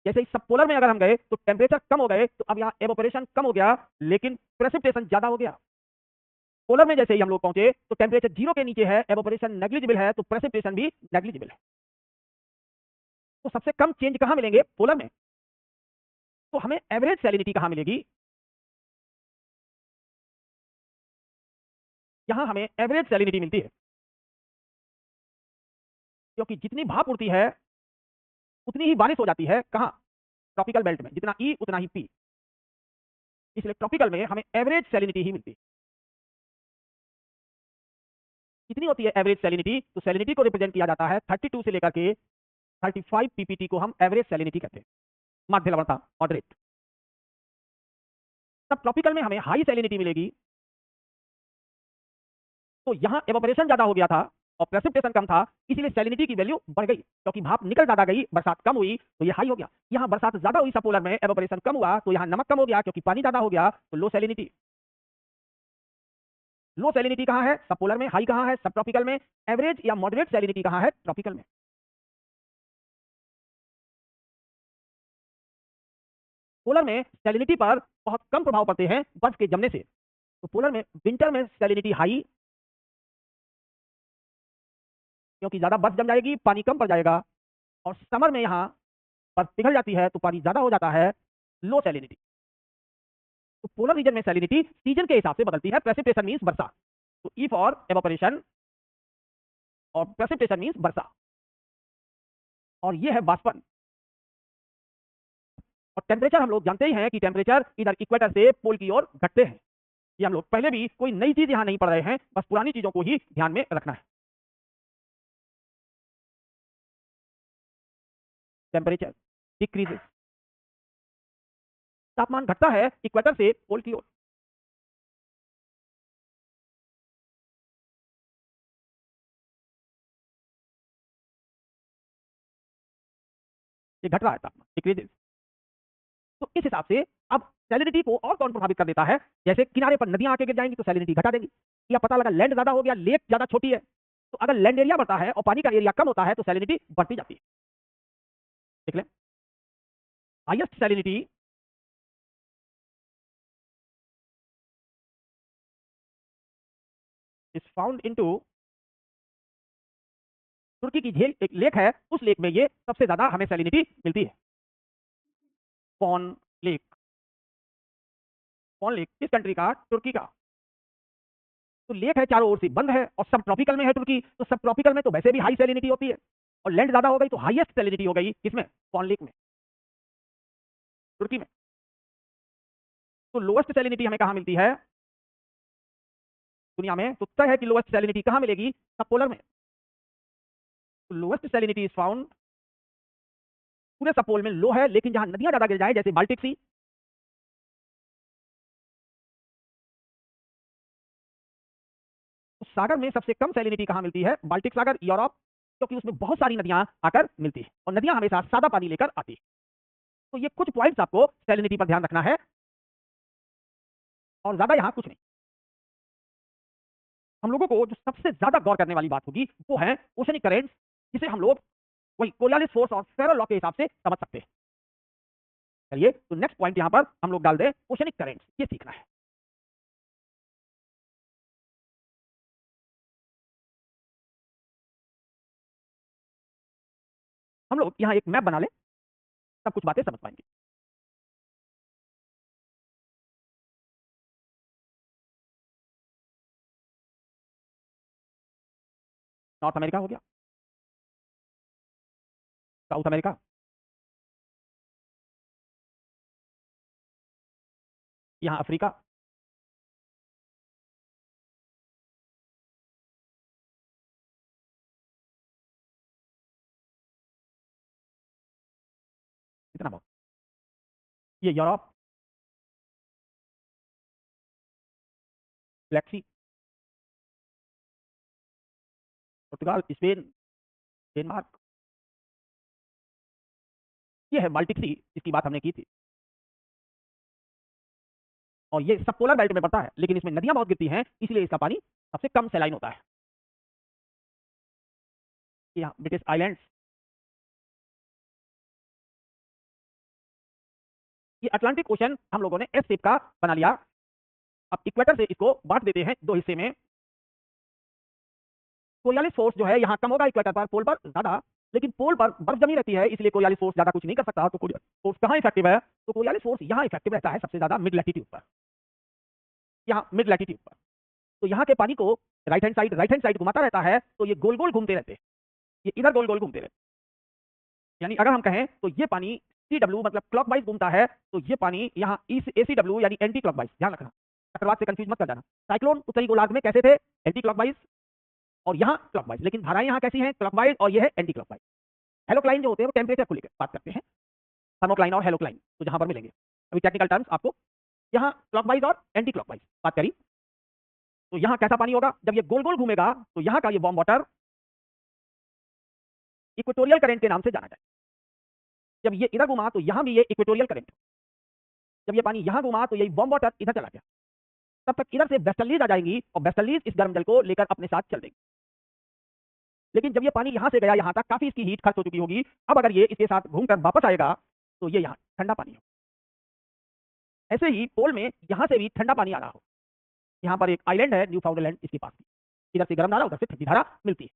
जैसे ही सब पोलर में अगर हम गए तो टेम्परेचर कम हो गए, तो अब यहाँ एवापोरेशन कम हो गया लेकिन प्रेसिपिटेशन ज्यादा हो गया। पोलर में जैसे ही हम लोग पहुंचे तो टेम्परेचर जीरो के नीचे है, एवापोरेशन नेग्लिजिबल है, तो प्रेसिपिटेशन भी नेग्लिजिबल है। तो सबसे कम चेंज कहां मिलेंगे पोलर में? तो हमें एवरेज सैलिनिटी कहां मिलेगी? यहां हमें एवरेज सैलिनिटी मिलती है, क्योंकि जितनी भाप उड़ती है उतनी ही बारिश हो जाती है। कहां? ट्रॉपिकल बेल्ट में जितना ई उतना ही पी, इसलिए ट्रॉपिकल में हमें एवरेज सैलिनिटी ही मिलती है। कितनी होती है एवरेज सैलिनिटी? तो सैलिनिटी को रिप्रेजेंट किया जाता है 32 से लेकर के 35 पीपीटी को हम एवरेज सैलिनिटी कहते हैं, मध्य लवणता, मॉडरेट। तब ट्रॉपिकल में हमें हाई सैलिनिटी मिलेगी। तो यहां एवापोरेशन ज्यादा हो गया था और प्रेसिपिटेशन कम था, इसीलिए सैलिनिटी की वैल्यू बढ़ गई, क्योंकि भाप निकल ज्यादा गई, बरसात कम हुई तो ये हाई हो गया। यहाँ बरसात ज्यादा हुई सपोलर में, एवापोरेशन कम हुआ, तो यहाँ नमक कम हो गया, क्योंकि पानी ज्यादा हो गया, तो लो सैलिनिटी। लो सैलिनिटी कहाँ है? सपोलर में। हाई कहाँ है? सब ट्रॉपिकल में। एवरेज या मॉडरेट सैलिनिटी कहाँ है? ट्रॉपिकल में। पोलर में सैलिनिटी पर बहुत कम प्रभाव पड़ते हैं बर्फ के जमने से। तो पोलर में विंटर में सैलिनिटी हाई, क्योंकि ज्यादा बर्फ जम जाएगी, पानी कम पड़ जाएगा। और समर में यहाँ बर्फ पिघल जाती है तो पानी ज्यादा हो जाता है, लो सैलिनिटी। तो पोलर रीजन में सैलिनिटी सीजन के हिसाब से बदलती है। प्रेसिपिटेशन मींस वर्षा, तो ई फॉर एवापोरेशन और प्रेसिपिटेशन मींस वर्षा। और ये है बाष्पन। और टेम्परेचर हम लोग जानते ही हैं कि टेम्परेचर इधर इक्वेटर से पोल की ओर घटते हैं। ये हम लोग पहले भी, कोई नई चीज यहाँ नहीं पढ़ रहे हैं, बस पुरानी चीजों को ही ध्यान में रखना है। टेम्परेचर डिक्रीजेस, तापमान घटता है इक्वेटर से पोल की ओर। ये घट रहा है तापमान, डिक्रीजेस। तो इस हिसाब से अब सैलिनिटी को और कौन प्रभावित कर देता है? जैसे किनारे पर नदियां आके गिर जाएंगी तो सैलिनिटी घटा देंगी, या पता लगा लैंड ज्यादा हो गया, लेक ज्यादा छोटी है, तो अगर लैंड एरिया बढ़ता है और पानी का एरिया कम होता है तो सैलिनिटी बढ़ती जाती है। देख लें, highest salinity is found into, तुर्की की झील एक लेक है, उस लेक में ये सबसे ज्यादा हमें सैलिनिटी मिलती है। कौन लेक? कौन लेक किस कंट्री का? तुर्की का। तो लेक है, चारों ओर से बंद है और सब ट्रॉपिकल में है तुर्की, तो सब ट्रॉपिकल में तो वैसे भी हाई सैलिनिटी होती है, और लैंड ज्यादा हो गई तो हाईएस्ट सैलिनिटी हो गई किसमें? कौन लेक में, तुर्की में। तो लोएस्ट सैलिनिटी हमें कहाँ मिलती है दुनिया में? तो तय है कि लोएस्ट सैलिनिटी कहाँ मिलेगी? सब पोलर में। तो लोएस्ट सैलिनिटी इज फाउंड, पूरे सब पोल में लो है, लेकिन जहां नदियां ज्यादा गिर जाए जैसे बाल्टिक सी, तो सागर में सबसे कम सैलिनिटी कहाँ मिलती है? बाल्टिक सागर, यूरोप, क्योंकि उसमें बहुत सारी नदियां आकर मिलती है और नदियां हमेशा सादा पानी लेकर आती है। तो ये कुछ पॉइंट्स आपको सैलिनिटी पर ध्यान रखना है, और ज्यादा यहाँ कुछ नहीं। हम लोगों को जो सबसे ज्यादा गौर करने वाली बात होगी वो है ओशनिक करेंट्स, जिसे हम लोग वही कोरियालिस फोर्स और फेरल लॉ के हिसाब से समझ सकते हैं। चलिए, तो नेक्स्ट पॉइंट यहाँ पर हम लोग डाल दें, ओशनिक करेंट्स, ये सीखना है। हम लोग यहाँ एक मैप बना लें, सब कुछ बातें समझ पाएंगे। नॉर्थ अमेरिका हो गया, साउथ अमेरिका, यहाँ अफ्रीका, इतना बहुत, ये यूरोप, ब्लैक सी, पुर्तगाल, स्पेन, डेनमार्क, ये है बाल्टिक सी जिसकी बात हमने की थी। और ये सब पोलर बेल्ट में पड़ता है, लेकिन इसमें नदियां बहुत गिरती हैं, इसलिए इसका पानी सबसे कम सैलाइन होता है। यहाँ ब्रिटिश आइलैंड्स, ये अटलांटिक ओशन हम लोगों ने एस शेप का बना लिया। अब इक्वेटर से इसको बांट देते हैं दो हिस्से में। कोरियालिस फोर्स जो है यहाँ कम होगा इक्वेटर पर, पोल पर ज्यादा, लेकिन पोल पर बर्फ जमी रहती है, इसलिए कोरियालिस फोर्स ज्यादा कुछ नहीं कर सकता। तो कोरियालिस फोर्स कहाँ इफेक्टिव है? तो कोरियालिस फोर्स यहाँ इफेक्टिव रहता है सबसे ज्यादा मिड लैटिट्यूड पर, यहाँ मिड लैटिट्यूड पर। तो यहाँ के पानी को राइट हैंड साइड घुमाता रहता है, तो ये गोल गोल घूमते रहते हैं, ये इधर गोल गोल घूमते रहते हैं। यानी अगर हम कहें तो ये पानी CW मतलब क्लॉकवाइज घूमता है, तो ये पानी यहाँ ACW यानी एंटी क्लॉकवाइज, ध्यान रखना, चक्रवात से कंफ्यूज मत कर जाना। साइक्लोन उत्तरी गोलार्ध में कैसे थे? एंटी क्लॉकवाइज, और यहाँ क्लॉकवाइज, लेकिन धाराएं यहाँ कैसी हैं? क्लॉकवाइज, और ये है एंटी क्लॉकवाइज। हेलोक्लाइन जो होते हैं वो टेम्परेचर को लेकर बात करते हैं, थर्मोक्लाइन और हेलोक्लाइन, तो जहां पर मिलेंगे अभी टेक्निकल टर्म्स आपको। यहाँ क्लॉकवाइज और एंटी क्लॉकवाइज बात करी। तो यहाँ कैसा पानी होगा? जब ये गोल गोल घूमेगा तो यहाँ का ये वार्म वाटर इक्वेटोरियल करंट के नाम से जाना जाए। जब ये इधर घुमा तो यहाँ भी ये इक्वेटोरियल करंट, जब ये पानी यहाँ घुमा तो यही वार्म वाटर इधर चला गया। तब तक इधर से वेस्टर्लीज आ जाएंगी और वेस्टर्लीज इस गर्म जल को लेकर अपने साथ चल देंगी। लेकिन जब ये पानी यहाँ से गया यहाँ तक, काफी इसकी हीट खर्च हो चुकी होगी। अब अगर ये इसके साथ घूमकर वापस आएगा तो ये यहाँ ठंडा पानी हो। ऐसे ही पोल में यहाँ से भी ठंडा पानी आ रहा हो। यहाँ पर एक आइलैंड है न्यू फाउंडलैंड, इसके पास इधर से गर्म धारा उधर से ठंडी धारा मिलती है।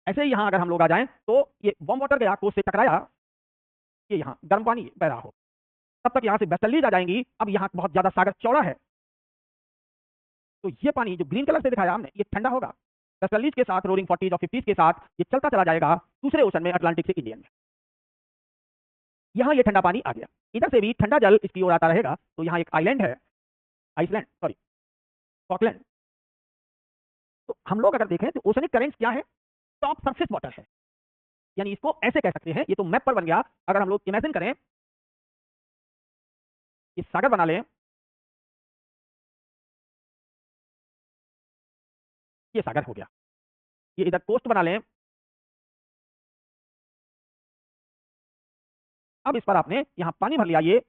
ऐसे ही यहाँ अगर हम लोग आ जाएं तो ये वार्म वाटर गया, कोस्ट से टकराया, ये यहाँ गर्म पानी बह रहा हो। तब तक यहाँ से वेस्टर्लीज आ जाएंगी। अब यहाँ बहुत ज्यादा सागर चौड़ा है, तो ये पानी जो ग्रीन कलर से दिखाया हमने ये ठंडा होगा। वेस्टर्लीज के साथ रोरिंग 40s और 50s के साथ ये चलता चला जाएगा दूसरे ओशन में, अटलांटिक से इंडियन में। यहाँ ये ठंडा पानी आ गया, इधर से भी ठंडा जल इसकी ओर आता रहेगा। तो यहाँ एक आइलैंड है, आइसलैंड, सॉरी स्कॉटलैंड। तो हम लोग अगर देखें तो ओशनिक करेंट्स क्या है? टॉप सरफेस वाटर है, यानी इसको ऐसे कह सकते हैं, ये तो मैप पर बन गया। अगर हम लोग इमेजिन करें, ये सागर बना लें, ये सागर हो गया, ये इधर कोस्ट बना लें। अब इस पर आपने यहां पानी भर लिया, ये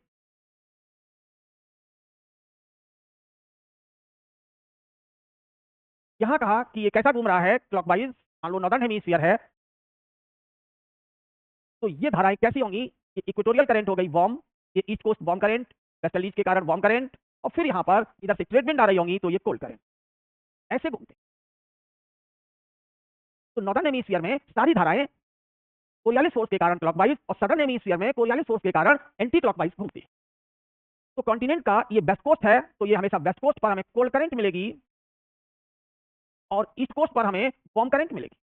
यहां कहा कि ये कैसा घूम रहा है? क्लॉकवाइज, मान लो नॉर्दर्न हेमिस्फीयर है, तो ये धाराएं कैसी होंगी? ये इक्वेटोरियल करंट हो गई वार्म, ये east coast warm current, westerlies के कारण वार्म करंट, और फिर यहां पर इधर से ट्रेड विंड आ रही होंगी, तो ये कोल्ड करंट, ऐसे घूमते। तो नॉर्दर्न हेमिस्फीयर में सारी धाराएं कोरियालिस फोर्स के कारण क्लॉकवाइज, और सदर्न हेमिस्फीयर में कोरियालिस फोर्स के कारण एंटी क्लॉकवाइज घूमती है। तो कॉन्टिनेंट का ये वेस्ट कोस्ट है, तो ये हमेशा वेस्ट कोस्ट पर हमें कोल्ड करंट मिलेगी, और ईस्ट कोस्ट पर हमें वार्म करंट मिलेगी।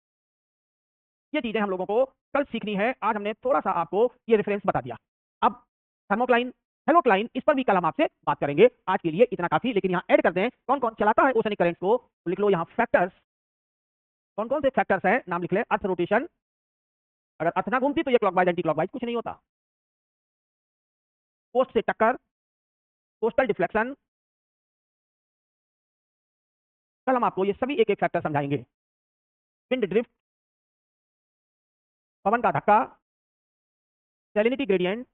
ये चीजें हम लोगों को कल सीखनी है, आज हमने थोड़ा सा आपको ये रेफरेंस बता दिया। अब थर्मोक्लाइन, हेलोक्लाइन, इस पर भी कल हम आपसे बात करेंगे। आज के लिए इतना काफी, लेकिन यहाँ ऐड कर दें कौन कौन चलाता है ओशनिक करंट्स को, तो लिख लो यहाँ फैक्टर्स। कौन कौन से फैक्टर्स हैं नाम लिख ले। अर्थ रोटेशन, अगर अर्थ ना घूमती तो ये क्लॉकवाइज एंटी क्लॉकवाइज कुछ नहीं होता। कोस्ट से टक्कर, कोस्टल डिफ्लेक्शन, कल हम आपको ये सभी एक एक फैक्टर समझाएंगे। विंड ड्रिफ्ट, पवन का धक्का, सैलिनिटी ग्रेडियंट,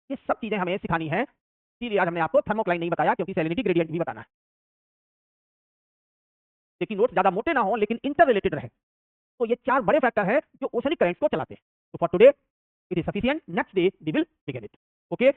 ये सब चीजें हमें सिखानी है। इसलिए आज हमने आपको थर्मोक्लाइन नहीं बताया, क्योंकि सैलिनिटी ग्रेडियंट भी बताना है। लेकिन नोट्स ज्यादा मोटे ना हो, लेकिन इंटर रिलेटेड रहे। तो ये चार बड़े फैक्टर है जो ओशनिक करंट्स को चलाते हैं। तो for today it is sufficient, next day we will begin it. Okay.